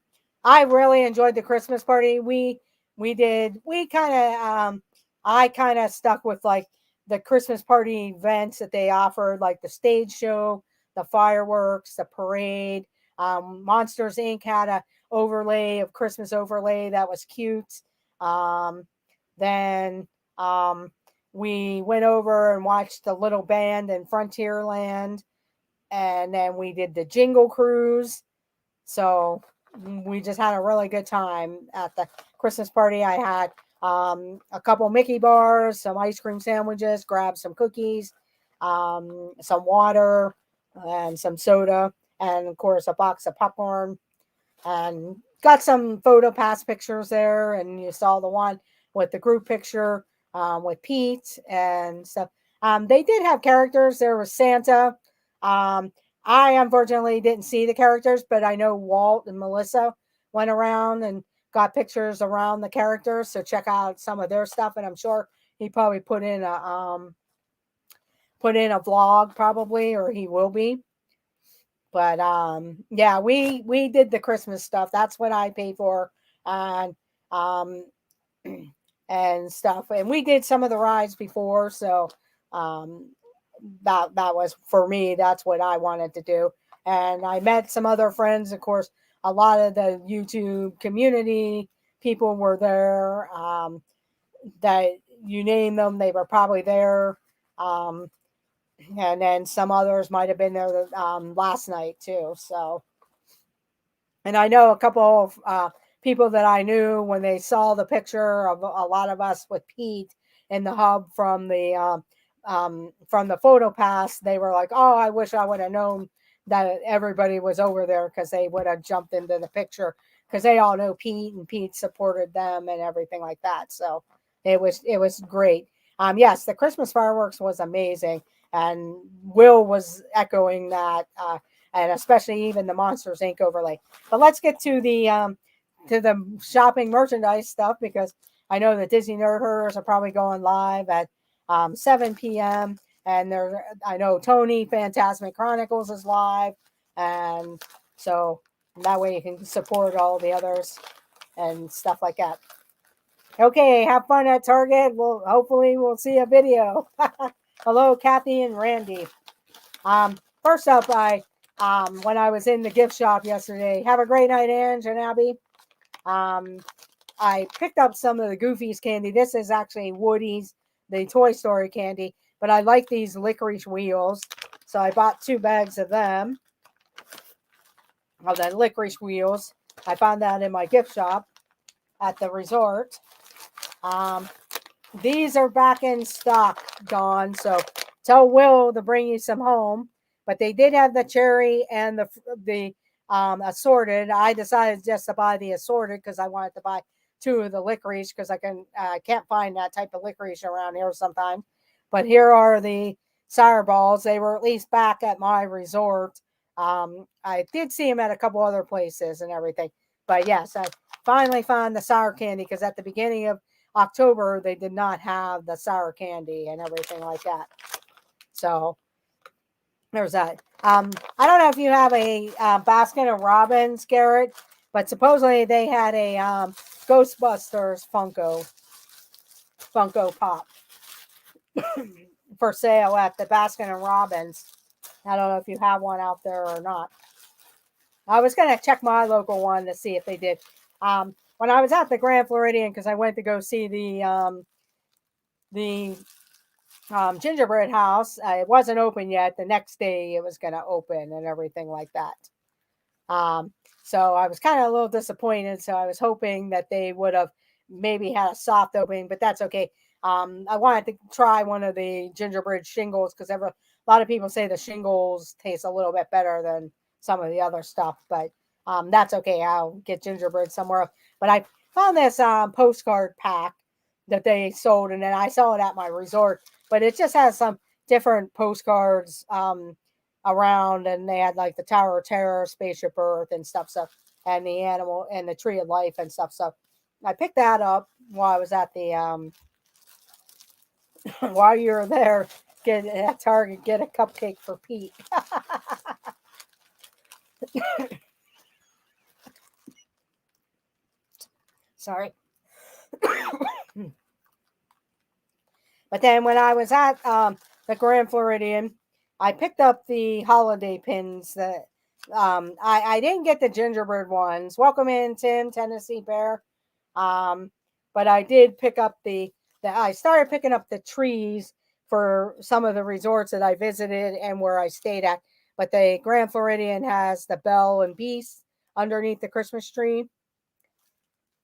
I really enjoyed the Christmas party. We kind of I kind of stuck with like the Christmas party events that they offered, like the stage show, the fireworks, the parade. Monsters Inc. had a overlay of Christmas overlay that was cute. Um, then we went over and watched the little band in Frontierland, and then we did the Jingle Cruise. So we just had a really good time at the Christmas party. I had a couple Mickey bars, some ice cream sandwiches, grabbed some cookies, some water, and some soda, and of course a box of popcorn, and got some photo pass pictures there. And you saw the one with the group picture with Pete and stuff. They did have characters. There was Santa. Um, I unfortunately didn't see the characters, but I know Walt and Melissa went around and got pictures around the characters. So check out some of their stuff, and I'm sure he probably put in a vlog probably, or he will be. But yeah, we did the Christmas stuff. That's what I paid for, and um, and stuff. And we did some of the rides before, so um, that was for me. That's what I wanted to do. And I met some other friends. Of course, a lot of the YouTube community people were there. That you name them, they were probably there. Um, and then some others might have been there last night too. So, and I know a couple of people that I knew when they saw the picture of a lot of us with Pete in the hub from the photo pass. They were like, "Oh, I wish I would have known that everybody was over there because they would have jumped into the picture because they all know Pete and Pete supported them and everything like that." So it was great. Yes, the Christmas fireworks was amazing, and Will was echoing that. And especially even the Monsters Inc. overlay. But let's get to the shopping merchandise stuff, because I know the Disney Nerd Herders are probably going live at 7 p.m. And there, I know Tony Phantasmic Chronicles is live, and so that way you can support all the others and stuff like that. Okay, have fun at Target. Hopefully we'll see a video. Hello, Kathy and Randy. First up, when I was in the gift shop yesterday, have a great night, Ange and Abby. I picked up some of the Goofy's candy. This is actually Woody's, the Toy Story candy, but I like these Licorice Wheels, so I bought 2 bags of them. Of the Licorice Wheels. I found that in my gift shop at the resort. These are back in stock, Dawn, so tell Will to bring you some home. But they did have the cherry and the assorted. I decided just to buy the assorted because I wanted to buy 2 of the licorice, because I can't find that type of licorice around here sometimes. But here are the sour balls. They were at least back at my resort. I did see them at a couple other places and everything. But yes, I finally found the sour candy, because at the beginning of October they did not have the sour candy and everything like that. So there's that. I don't know if you have a Baskin and Robbins, Garrett, but supposedly they had a Ghostbusters Funko Pop for sale at the Baskin and Robbins. I don't know if you have one out there or not. I was going to check my local one to see if they did. When I was at the Grand Floridian, because I went to go see the gingerbread house, it wasn't open yet. The next day it was going to open and everything like that. So I was kind of a little disappointed. So I was hoping that they would have maybe had a soft opening, but that's okay. I wanted to try one of the gingerbread shingles, because a lot of people say the shingles taste a little bit better than some of the other stuff, but that's okay. I'll get gingerbread somewhere else. But I found this postcard pack that they sold, and then I saw it at my resort. But it just has some different postcards around, and they had like the Tower of Terror, Spaceship Earth, and stuff. So, and the animal and the Tree of Life and stuff. So I picked that up while I was at the while you're there. Get at Target, get a cupcake for Pete. Sorry. But then when I was at the Grand Floridian, I picked up the holiday pins that I didn't get the gingerbread ones. Welcome in, Tim, Tennessee Bear. But I did pick up I started picking up the trees for some of the resorts that I visited and where I stayed at. But the Grand Floridian has the Belle and Beast underneath the Christmas tree.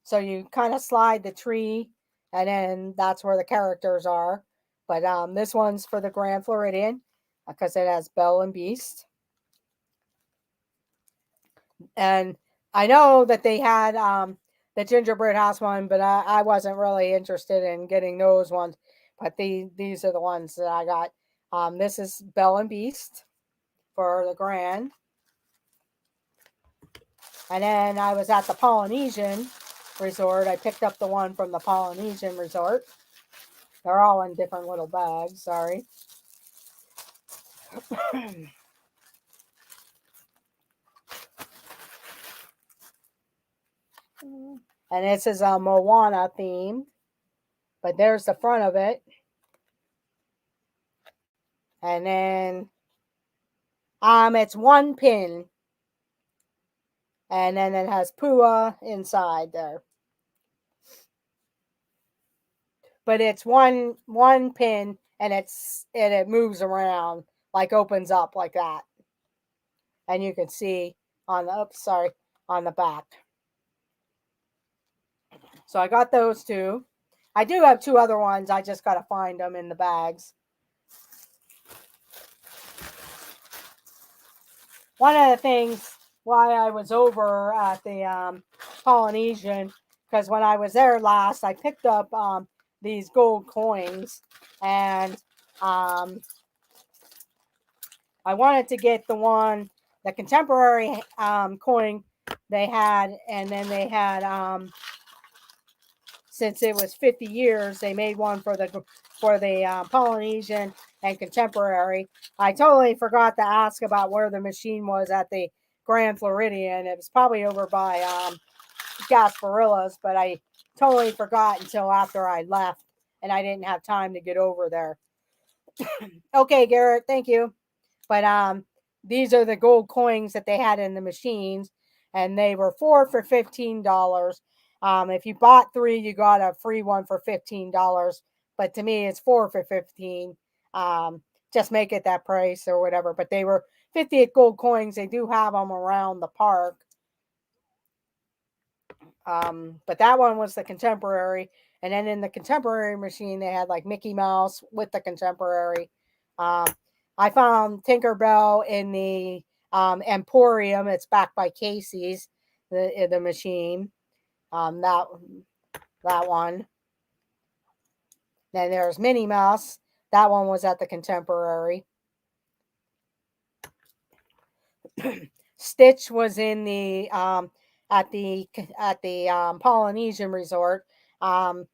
So you kind of slide the tree, and then that's where the characters are. But this one's for the Grand Floridian because it has Belle and Beast. And I know that they had the gingerbread house one, but I wasn't really interested in getting those ones. But these are the ones that I got. This is Belle and Beast for the Grand. And then I was at the Polynesian Resort. I picked up the one from the Polynesian Resort. They're all in different little bags. Sorry. And this is a Moana theme. But there's the front of it. And then it's one pin. And then it has Pua inside there. But it's one pin, and it moves around, like opens up like that. And you can see on the back. So I got those two. I do have two other ones. I just got to find them in the bags. One of the things why I was over at the Polynesian, because when I was there last, I picked up these gold coins, and I wanted to get the contemporary coin they had, and then they had since it was 50 years, they made one for the Polynesian and contemporary. I totally forgot to ask about where the machine was at the Grand Floridian. It was probably over by Gasparilla's, but I totally forgot until after I left, and I didn't have time to get over there. Okay, Garrett, thank you. But these are the gold coins that they had in the machines, and they were 4 for $15. If you bought 3, you got a free one for $15. But to me, it's 4 for $15. Just make it that price or whatever. But they were 50 gold coins. They do have them around the park. But that one was the contemporary. And then in the contemporary machine, they had like Mickey Mouse with the contemporary. I found Tinkerbell in the Emporium. It's backed by Casey's, the machine. That one. Then there's Minnie Mouse. That one was at the contemporary. Stitch was in the at the Polynesian Resort. I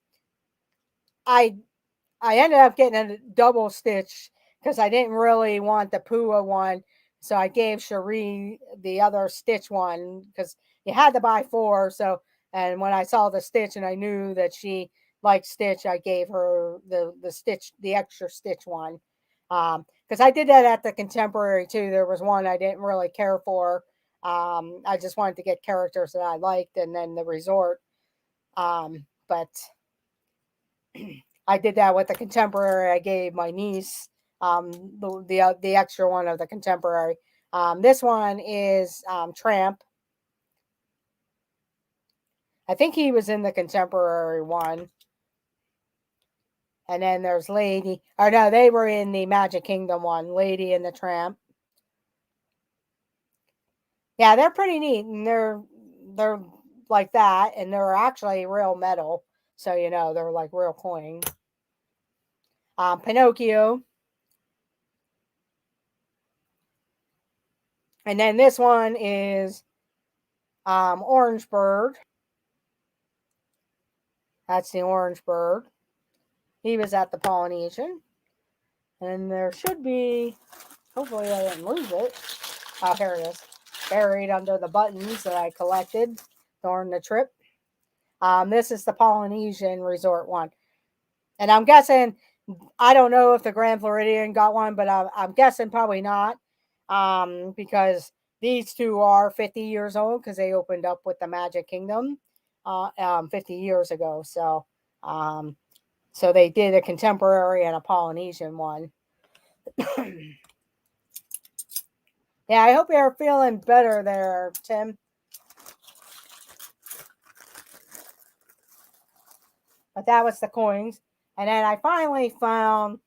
ended up getting a double Stitch because I didn't really want the Pua one, so I gave Cherie the other Stitch one because you had to buy 4. So, and when I saw the Stitch and I knew that she liked Stitch, I gave her the extra Stitch one. Because I did that at the contemporary too. There was one I didn't really care for. I just wanted to get characters that I liked, and then the resort. But I did that with the contemporary. I gave my niece the extra one of the contemporary. This one is Tramp. I think he was in the contemporary one. And then there's Lady. Or no, they were in the Magic Kingdom one, Lady and the Tramp. Yeah, they're pretty neat, and they're like that, and they're actually real metal, so they're like real coin. Pinocchio, and then this one is Orange Bird. That's the Orange Bird. He was at the Polynesian, and there should be. Hopefully, I didn't lose it. Oh, here it is, buried under the buttons that I collected during the trip. This is the Polynesian resort one. And I'm guessing, I don't know if the Grand Floridian got one, but I'm guessing probably not, because these two are 50 years old because they opened up with the Magic Kingdom 50 years ago. Um, so they did a contemporary and a Polynesian one. Yeah, I hope you're feeling better there, Tim. But that was the coins. And then I finally found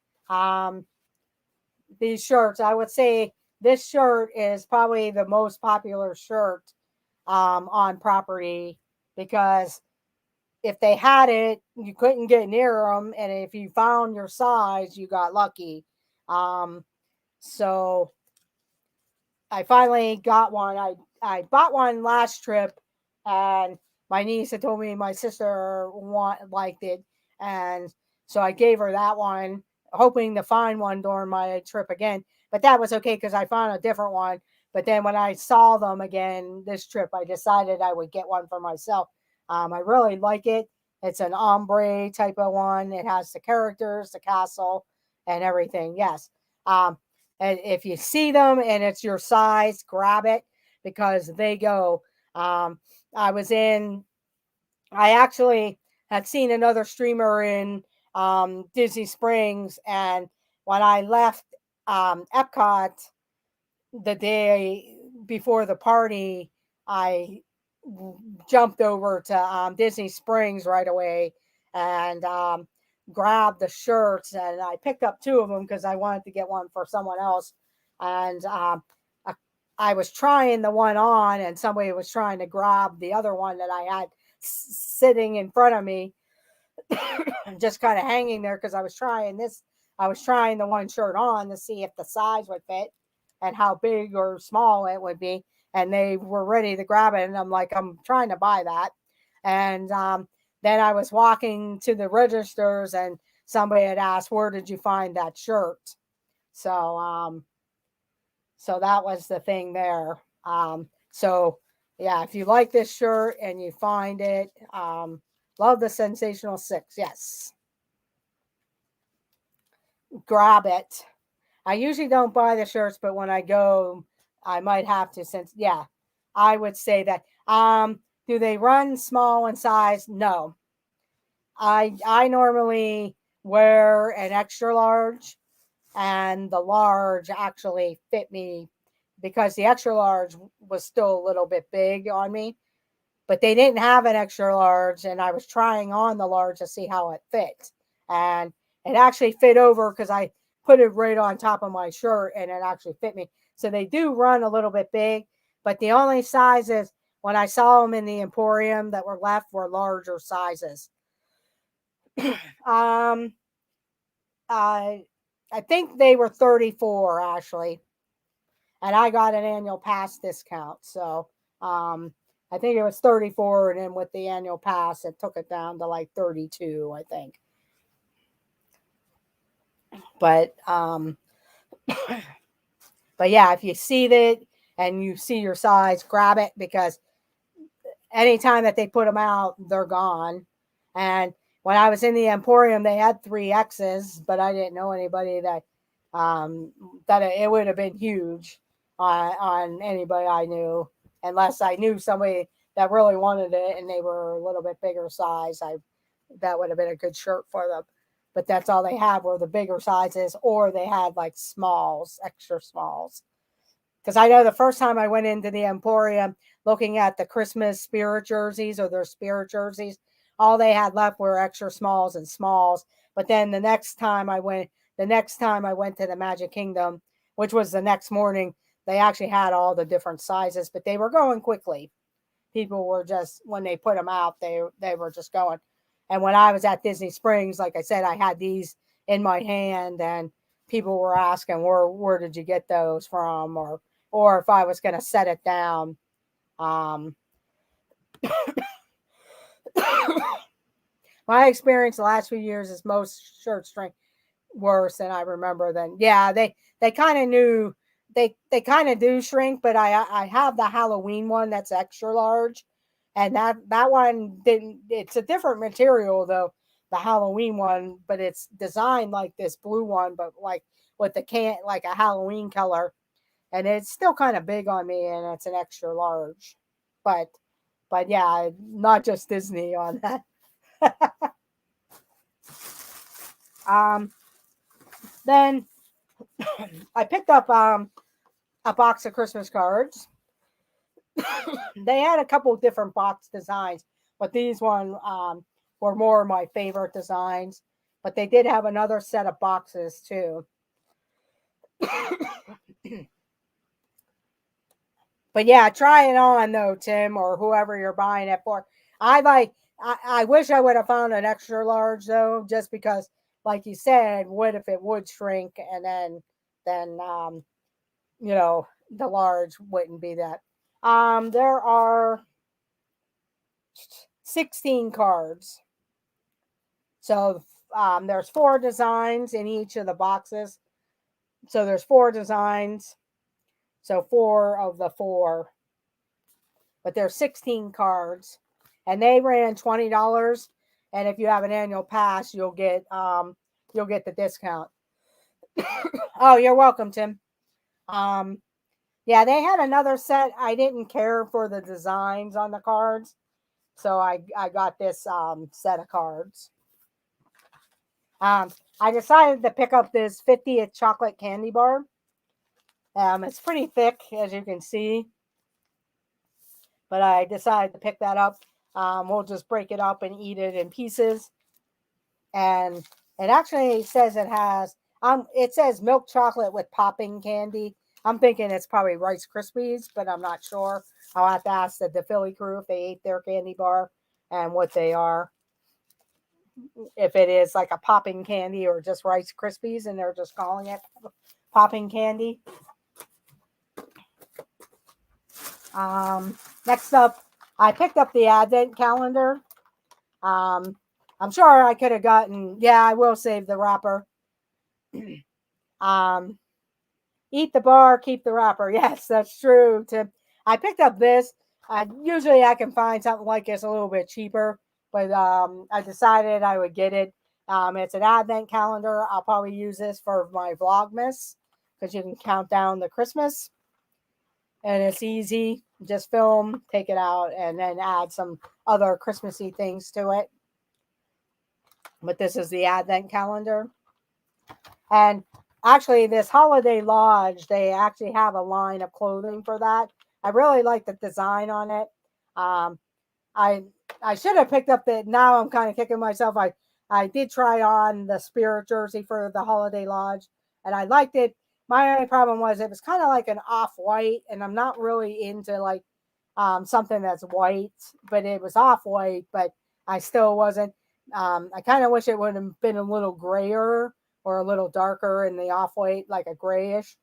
these shirts. I would say this shirt is probably the most popular shirt on property, because if they had it, you couldn't get near them. And if you found your size, you got lucky. So I finally got one. I bought one last trip, and my niece had told me my sister liked it, and so I gave her that one, hoping to find one during my trip again. But that was okay because I found a different one. But then when I saw them again this trip, I decided I would get one for myself. I really like it. It's an ombre type of one. It has the characters, the castle, and everything. Yes. And if you see them and it's your size, grab it because they go. Um, I was in, I actually had seen another streamer in Disney Springs. And when I left Epcot the day before the party, I jumped over to Disney Springs right away and grabbed the shirts, and I picked up two of them because I wanted to get one for someone else. And I was trying the one on, and somebody was trying to grab the other one that I had sitting in front of me, just kind of hanging there because I was trying this. I was trying the one shirt on to see if the size would fit and how big or small it would be. And they were ready to grab it. And I'm like, I'm trying to buy that. And then I was walking to the registers, and somebody had asked, where did you find that shirt? So, so that was the thing there. So yeah, if you like this shirt and you find it, love the Sensational Six. Yes. Grab it. I usually don't buy the shirts, but when I go, I might have to, since, yeah, I would say that. Do they run small in size? No. I normally wear an extra large, and the large actually fit me because the extra large was still a little bit big on me. But they didn't have an extra large, and I was trying on the large to see how it fit. And it actually fit over because I put it right on top of my shirt, and it actually fit me. So they do run a little bit big, but the only sizes when I saw them in the Emporium that were left were larger sizes. um, I I think they were 34 actually, and I got an annual pass discount. So I think it was 34, and then with the annual pass, it took it down to like 32, I think. But but yeah, if you see it and you see your size, grab it because anytime that they put them out, they're gone. And when I was in the Emporium, they had 3X's, but I didn't know anybody that it would have been huge on anybody I knew, unless I knew somebody that really wanted it and they were a little bit bigger size. That would have been a good shirt for them. But that's all they had were the bigger sizes, or they had like smalls, extra smalls. Because I know the first time I went into the Emporium looking at the Christmas spirit jerseys or their spirit jerseys, all they had left were extra smalls and smalls. But then the next time I went to the Magic Kingdom, which was the next morning, they actually had all the different sizes, but they were going quickly. People were just, when they put them out, they were just going. And when I was at Disney Springs, like I said, I had these in my hand, and people were asking where did you get those from, or if I was going to set it down. Um, my experience the last few years is most shirts shrink worse than I remember. Then yeah, they kind of knew they kind of do shrink, but I have the Halloween one that's extra large, And that one didn't. It's a different material though, the Halloween one, but it's designed like this blue one, but like with the can like a Halloween color, and it's still kind of big on me, and it's an extra large. But yeah, not just Disney on that. um, then I picked up a box of Christmas cards. They had a couple different box designs, but these one were more my favorite designs. But they did have another set of boxes too. But yeah, try it on though, Tim, or whoever you're buying it for. I like. I wish I would have found an extra large though, just because, like you said, what if it would shrink and then you know the large wouldn't be that. There are 16 cards. So there's 4 designs in each of the boxes. So there's 4 designs. So 4 of the 4. But there's 16 cards. And they ran $20. And if you have an annual pass, you'll get the discount. Oh, you're welcome, Tim. Yeah, they had another set. I didn't care for the designs on the cards. So I got this set of cards. I decided to pick up this 50th chocolate candy bar. It's pretty thick, as you can see, but I decided to pick that up. We'll just break it up and eat it in pieces. And it actually says it says milk chocolate with popping candy. I'm thinking it's probably Rice Krispies, but I'm not sure. I'll have to ask the Philly crew if they ate their candy bar and what they are. If it is like a popping candy or just Rice Krispies and they're just calling it popping candy. Next up, I picked up the Advent calendar. I'm sure I could have gotten, yeah, I will save the wrapper. Eat the bar, keep the wrapper. Yes, that's true, Tim. I picked up this. Usually I can find something like this a little bit cheaper, but I decided I would get it. It's an Advent calendar. I'll probably use this for my Vlogmas because you can count down the Christmas. And it's easy. Just film, take it out, and then add some other Christmassy things to it. But this is the Advent calendar. And actually, this Holiday Lodge, they actually have a line of clothing for that. I really like the design on it. I should have picked up the. Now I'm kind of kicking myself. I did try on the Spirit jersey for the Holiday Lodge, and I liked it. My only problem was it was kind of like an off-white, and I'm not really into like something that's white, but it was off-white, but I still wasn't. I kind of wish it would have been a little grayer or a little darker in the off-white, like a grayish,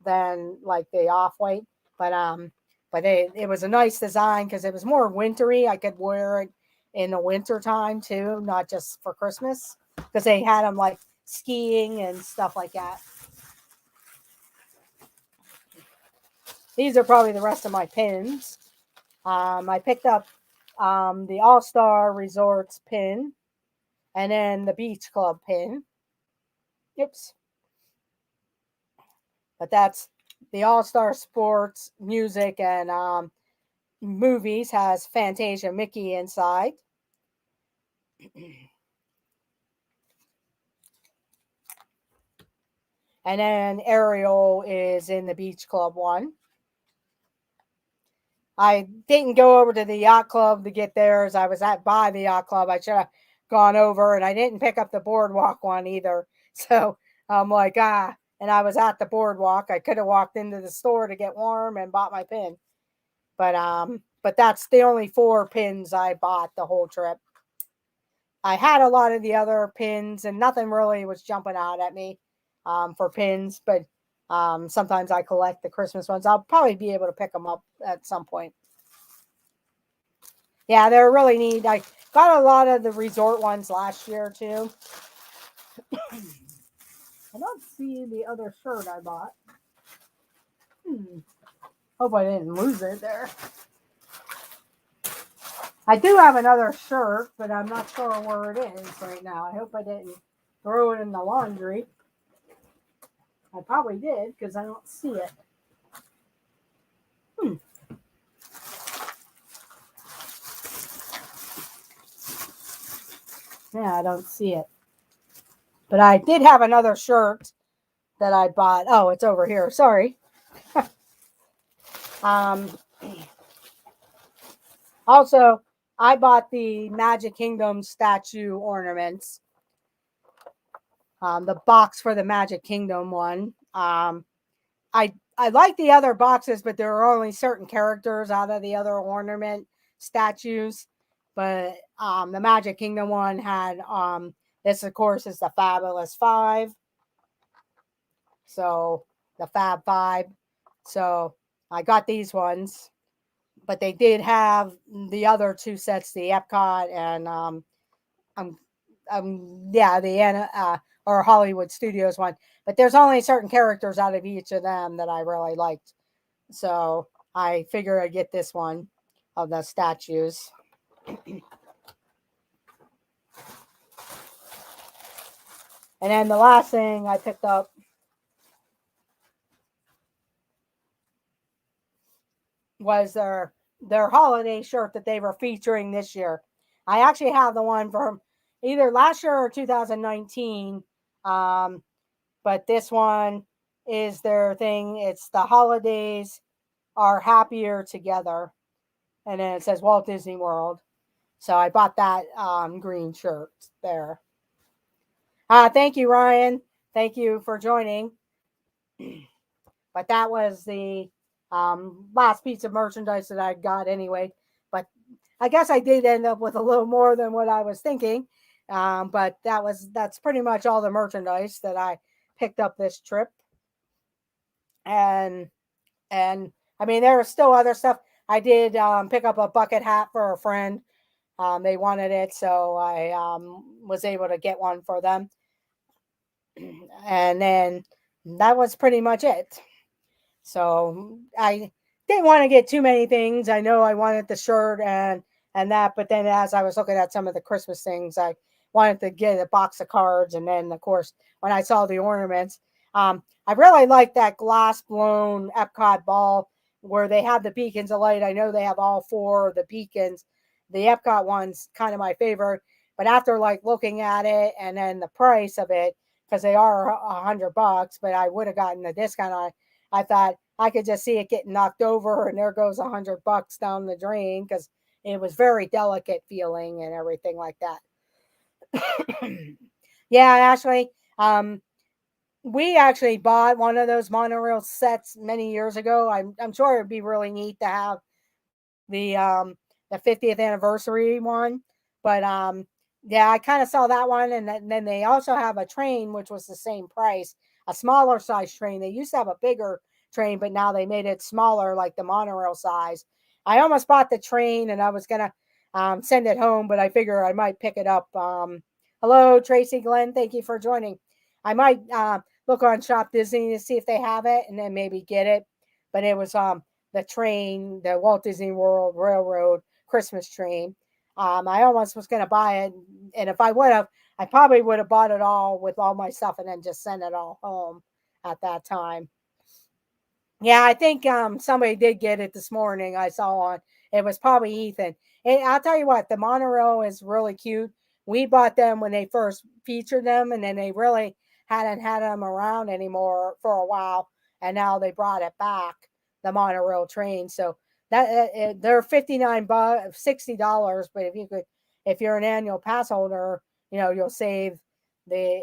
than like the off-white. But it was a nice design because it was more wintry. I could wear it in the winter time too, not just for Christmas, because they had them like skiing and stuff like that. These are probably the rest of my pins. I picked up the All-Star Resorts pin and then the Beach Club pin. Oops. But that's the All-Star Sports Music and Movies has Fantasia Mickey inside. And then Ariel is in the Beach Club one. I didn't go over to the Yacht Club to get theirs. I was by the Yacht Club. I should have gone over, and I didn't pick up the Boardwalk one either. So I'm like, and I was at the Boardwalk. I could have walked into the store to get warm and bought my pin. But that's the only 4 pins I bought the whole trip. I had a lot of the other pins, and nothing really was jumping out at me for pins, but sometimes I collect the Christmas ones. I'll probably be able to pick them up at some point. Yeah, they're really neat. I got a lot of the resort ones last year too. I don't see the other shirt I bought. Hope I didn't lose it there. I do have another shirt, but I'm not sure where it is right now. I hope I didn't throw it in the laundry. I probably did because I don't see it. Yeah, I don't see it. But I did have another shirt that I bought. Oh, it's over here. Sorry. um, also, I bought the Magic Kingdom statue ornaments. The box for the Magic Kingdom one. I like the other boxes, but there are only certain characters out of the other ornament statues. But the Magic Kingdom one had this, of course, is the Fabulous Five. So the Fab Five. So I got these ones, but they did have the other two sets, the Epcot and um, yeah, the or Hollywood Studios one. But there's only certain characters out of each of them that I really liked. So I figure I'd get this one of the statues. And then the last thing I picked up was their holiday shirt that they were featuring this year. I actually have the one from either last year or 2019. But this one is their thing. It's the holidays are happier together. And then it says Walt Disney World. So I bought that green shirt there. Thank you, Ryan. Thank you for joining. But that was the last piece of merchandise that I got anyway. But I guess I did end up with a little more than what I was thinking. But that's pretty much all the merchandise that I picked up this trip. And I mean, there was still other stuff. I did pick up a bucket hat for a friend. They wanted it, so I was able to get one for them. And then that was pretty much it. So I didn't want to get too many things. I know I wanted the shirt and that, but then as I was looking at some of the Christmas things, I wanted to get a box of cards. And then, of course, when I saw the ornaments, I really like that glass blown Epcot ball where they have the beacons of light. I know they have all four of the beacons. The Epcot one's kind of my favorite, but after like looking at it and then the price of it, because they are $100, but I would have gotten the discount on it. I thought I could just see it getting knocked over, and there goes $100 down the drain because it was very delicate feeling and everything like that. Yeah, actually, we actually bought one of those monorail sets many years ago. I'm sure it'd be really neat to have the 50th anniversary one, but yeah, I kind of saw that one, and then they also have a train which was the same price, a smaller size train. They used to have a bigger train, but now they made it smaller, like the monorail size. I almost bought the train, and I was gonna send it home, but I figure I might pick it up. Hello, Tracy Glenn. Thank you for joining. I might look on Shop Disney to see if they have it, and then maybe get it. But it was the train, the Walt Disney World Railroad Christmas train. I almost was going to buy it, and if I would have, I probably would have bought it all with all my stuff and then just sent it all home at that time. Yeah, I think somebody did get it this morning. I saw on it was probably Ethan. And I'll tell you what, the monorail is really cute. We bought them when they first featured them, and then they really hadn't had them around anymore for a while. And now they brought it back, the monorail train. So they're $59, $60. But if you're an annual pass holder, you'll save the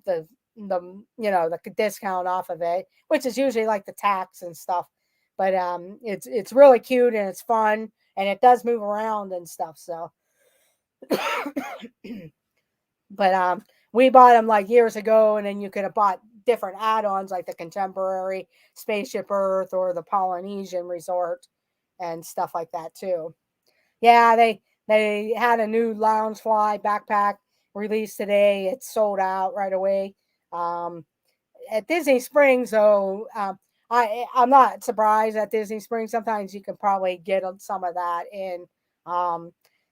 the the discount off of it, which is usually like the tax and stuff. But it's really cute and it's fun and it does move around and stuff. So, but we bought them like years ago, and then you could have bought different add-ons like the Contemporary, Spaceship Earth, or the Polynesian Resort and stuff like that too. Yeah, they had a new Loungefly backpack released today. It's sold out right away. At Disney Springs, though, I'm not surprised at Disney Springs. Sometimes you can probably get some of that in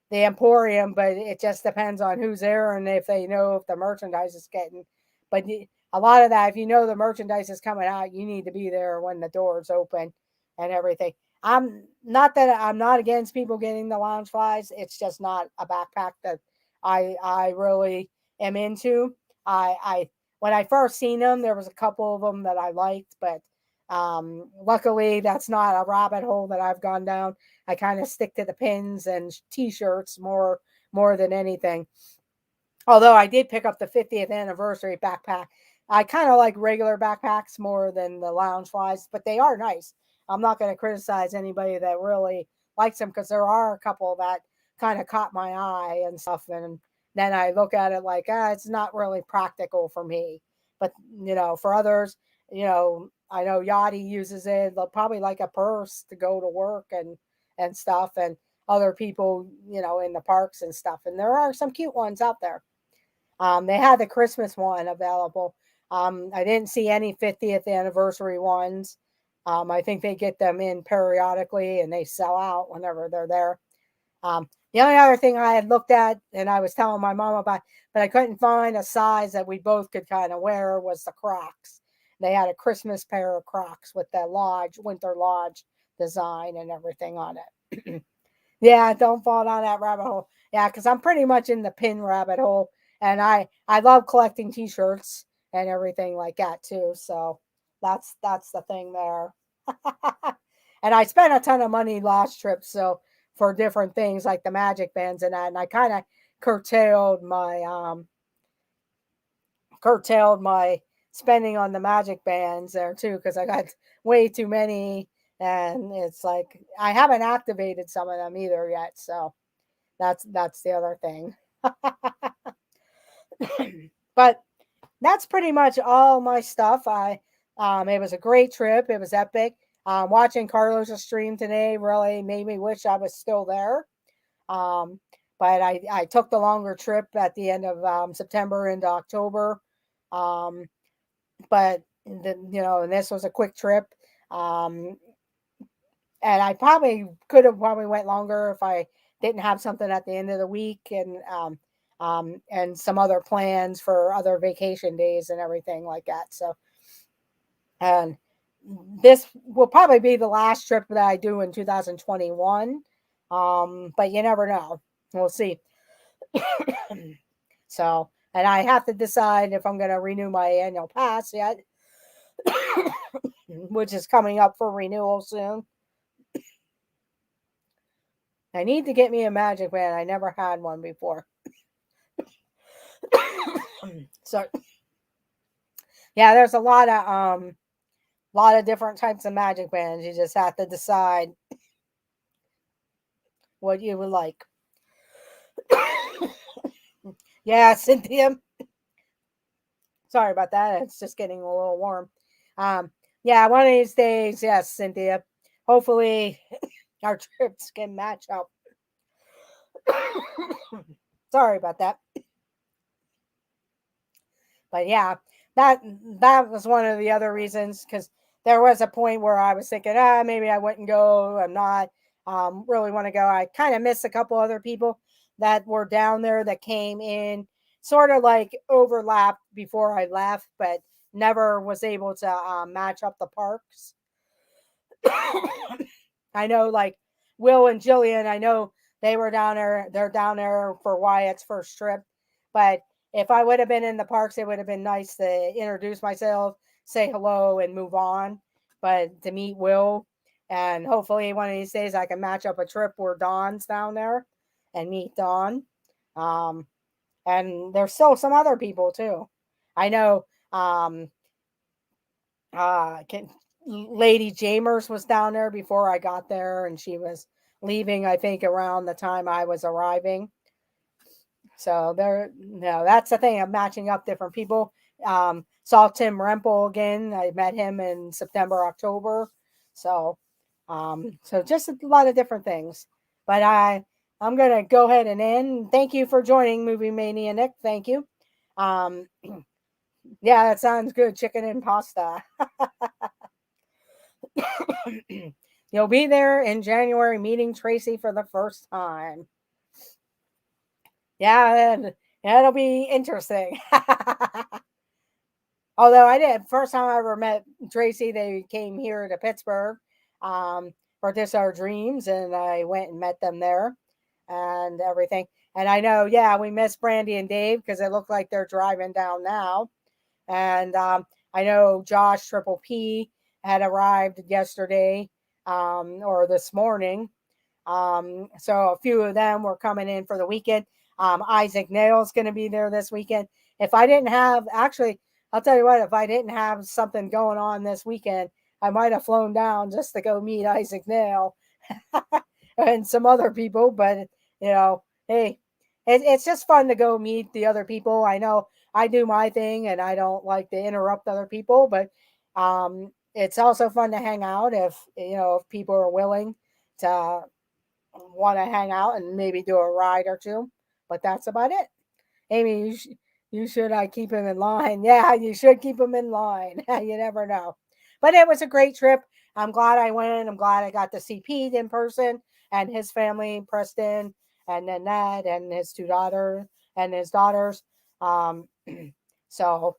the Emporium, but it just depends on who's there and if they know if the merchandise is getting. But a lot of that, if you know the merchandise is coming out, you need to be there when the doors open and everything. I'm not that I'm not against people getting the lounge flies. It's just not a backpack that I really am into. I when I first seen them, there was a couple of them that I liked, but luckily that's not a rabbit hole that I've gone down. I kind of stick to the pins and t-shirts more than anything. Although I did pick up the 50th anniversary backpack. I kind of like regular backpacks more than the lounge flies, but they are nice. I'm not going to criticize anybody that really likes them because there are a couple that kind of caught my eye and stuff. And then I look at it like, it's not really practical for me. But, for others, I know Yachty uses it. They'll probably like a purse to go to work and stuff. And other people, in the parks and stuff. And there are some cute ones out there. They had the Christmas one available. I didn't see any 50th anniversary ones. I think they get them in periodically and they sell out whenever they're there. The only other thing I had looked at and I was telling my mom about, but I couldn't find a size that we both could kind of wear was the Crocs. They had a Christmas pair of Crocs with the Winter Lodge design and everything on it. Yeah, don't fall down that rabbit hole. Yeah, because I'm pretty much in the pin rabbit hole, and I love collecting T-shirts and everything like that too. So that's the thing there. And I spent a ton of money last trip, so for different things like the magic bands and that, and I kind of curtailed my spending on the magic bands there too because I got way too many, and it's like I haven't activated some of them either yet. So that's the other thing. But that's pretty much all my stuff. It was a great trip. It was epic. Watching Carlos's stream today really made me wish I was still there. Um, but I took the longer trip at the end of September into October. Um, but and this was a quick trip. Um, and I probably could have probably went longer if I didn't have something at the end of the week and some other plans for other vacation days and everything like that. So, and this will probably be the last trip that I do in 2021. But you never know. We'll see. So, and I have to decide if I'm going to renew my annual pass yet, which is coming up for renewal soon. I need to get me a magic band. I never had one before. So yeah, there's a lot of different types of magic bands. You just have to decide what you would like. Yeah, Cynthia. Sorry about that. It's just getting a little warm. Yeah, one of these days, yes, Cynthia. Hopefully our trips can match up. Sorry about that. But yeah, that was one of the other reasons because there was a point where I was thinking, maybe I wouldn't go. I'm not really want to go. I kind of miss a couple other people that were down there that came in, sort of like overlapped before I left, but never was able to match up the parks. I know, like Will and Jillian. I know they were down there. They're down there for Wyatt's first trip, but if I would have been in the parks, it would have been nice to introduce myself, say hello, and move on. But to meet Will, and hopefully one of these days I can match up a trip where Dawn's down there and meet Dawn. And there's still some other people too. I know Lady Jamers was down there before I got there, and she was leaving, I think, around the time I was arriving. So that's the thing of matching up different people. Saw Tim Rempel again. I met him in September, October. So, so just a lot of different things. But I'm gonna go ahead and end. Thank you for joining Movie Mania, Nick. Thank you. Yeah, that sounds good. Chicken and pasta. You'll be there in January meeting Tracy for the first time. Yeah, and it'll be interesting. Although I did first time I ever met Tracy, they came here to Pittsburgh um, for This Our Dreams, and I went and met them there and everything. And I know, yeah, we missed Brandy and Dave because it looked like they're driving down now. And I know Josh Triple P had arrived yesterday or this morning. So a few of them were coming in for the weekend. Isaac Nail's going to be there this weekend. If I didn't have, actually, I'll tell you what, if I didn't have something going on this weekend, I might have flown down just to go meet Isaac Nail and some other people. But, you know, hey, it's just fun to go meet the other people. I know I do my thing and I don't like to interrupt other people, but it's also fun to hang out if people are willing to want to hang out and maybe do a ride or two. But that's about it. Amy, you should keep him in line. Yeah, you should keep him in line. You never know. But it was a great trip. I'm glad I went. I'm glad I got to see Pete in person and his family, Preston and Nanette and his his daughters. Um, so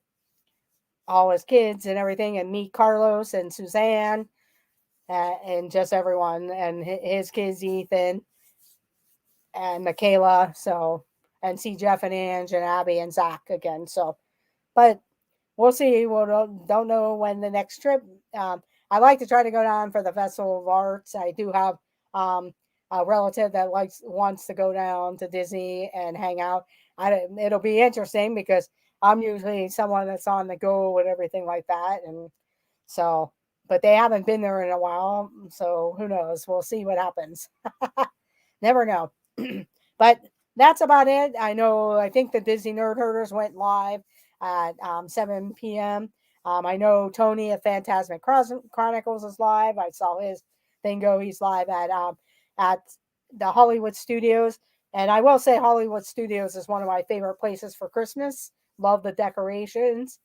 all his kids and everything, and meet Carlos and Suzanne and just everyone and his kids, Ethan and Michaela. So, and see Jeff and Ange and Abby and Zach again. So, but we'll see. We don't know when the next trip. I like to try to go down for the Festival of Arts. I do have um, a relative that wants to go down to Disney and hang out. It'll be interesting because I'm usually someone that's on the go and everything like that, and so. But they haven't been there in a while, so who knows? We'll see what happens. Never know. But that's about it. I think the Disney Nerd Herders went live at 7 p.m. I know Tony of Phantasmic Chronicles is live. I saw his thing go. He's live at the Hollywood Studios. And I will say Hollywood Studios is one of my favorite places for Christmas. Love the decorations.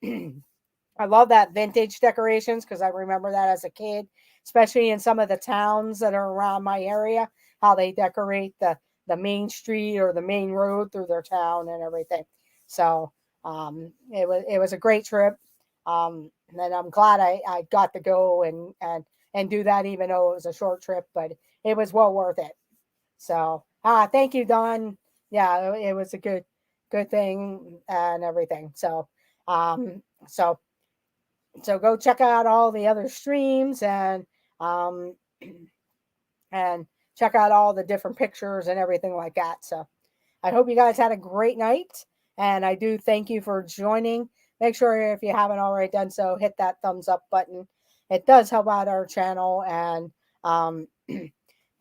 I love that vintage decorations because I remember that as a kid, especially in some of the towns that are around my area, how they decorate the main street or the main road through their town and everything. So it was a great trip. And I'm glad I got to go and do that, even though it was a short trip, but it was well worth it. So thank you, Don. Yeah, it was a good thing and everything. Um, so so go check out all the other streams um and check out all the different pictures and everything like that. So I hope you guys had a great night, and I do thank you for joining. Make sure if you haven't already done so, hit that thumbs up button. It does help out our channel um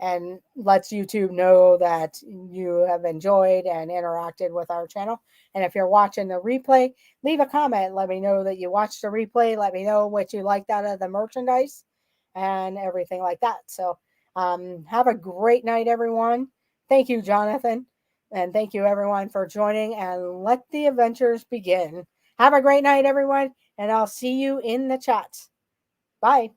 and lets YouTube know that you have enjoyed and interacted with our channel. And if you're watching the replay, leave a comment. Let me know that you watched the replay. Let me know what you liked out of the merchandise and everything like that. So have a great night, everyone. Thank you, Jonathan. And thank you, everyone, for joining. And let the adventures begin. Have a great night, everyone. And I'll see you in the chat. Bye.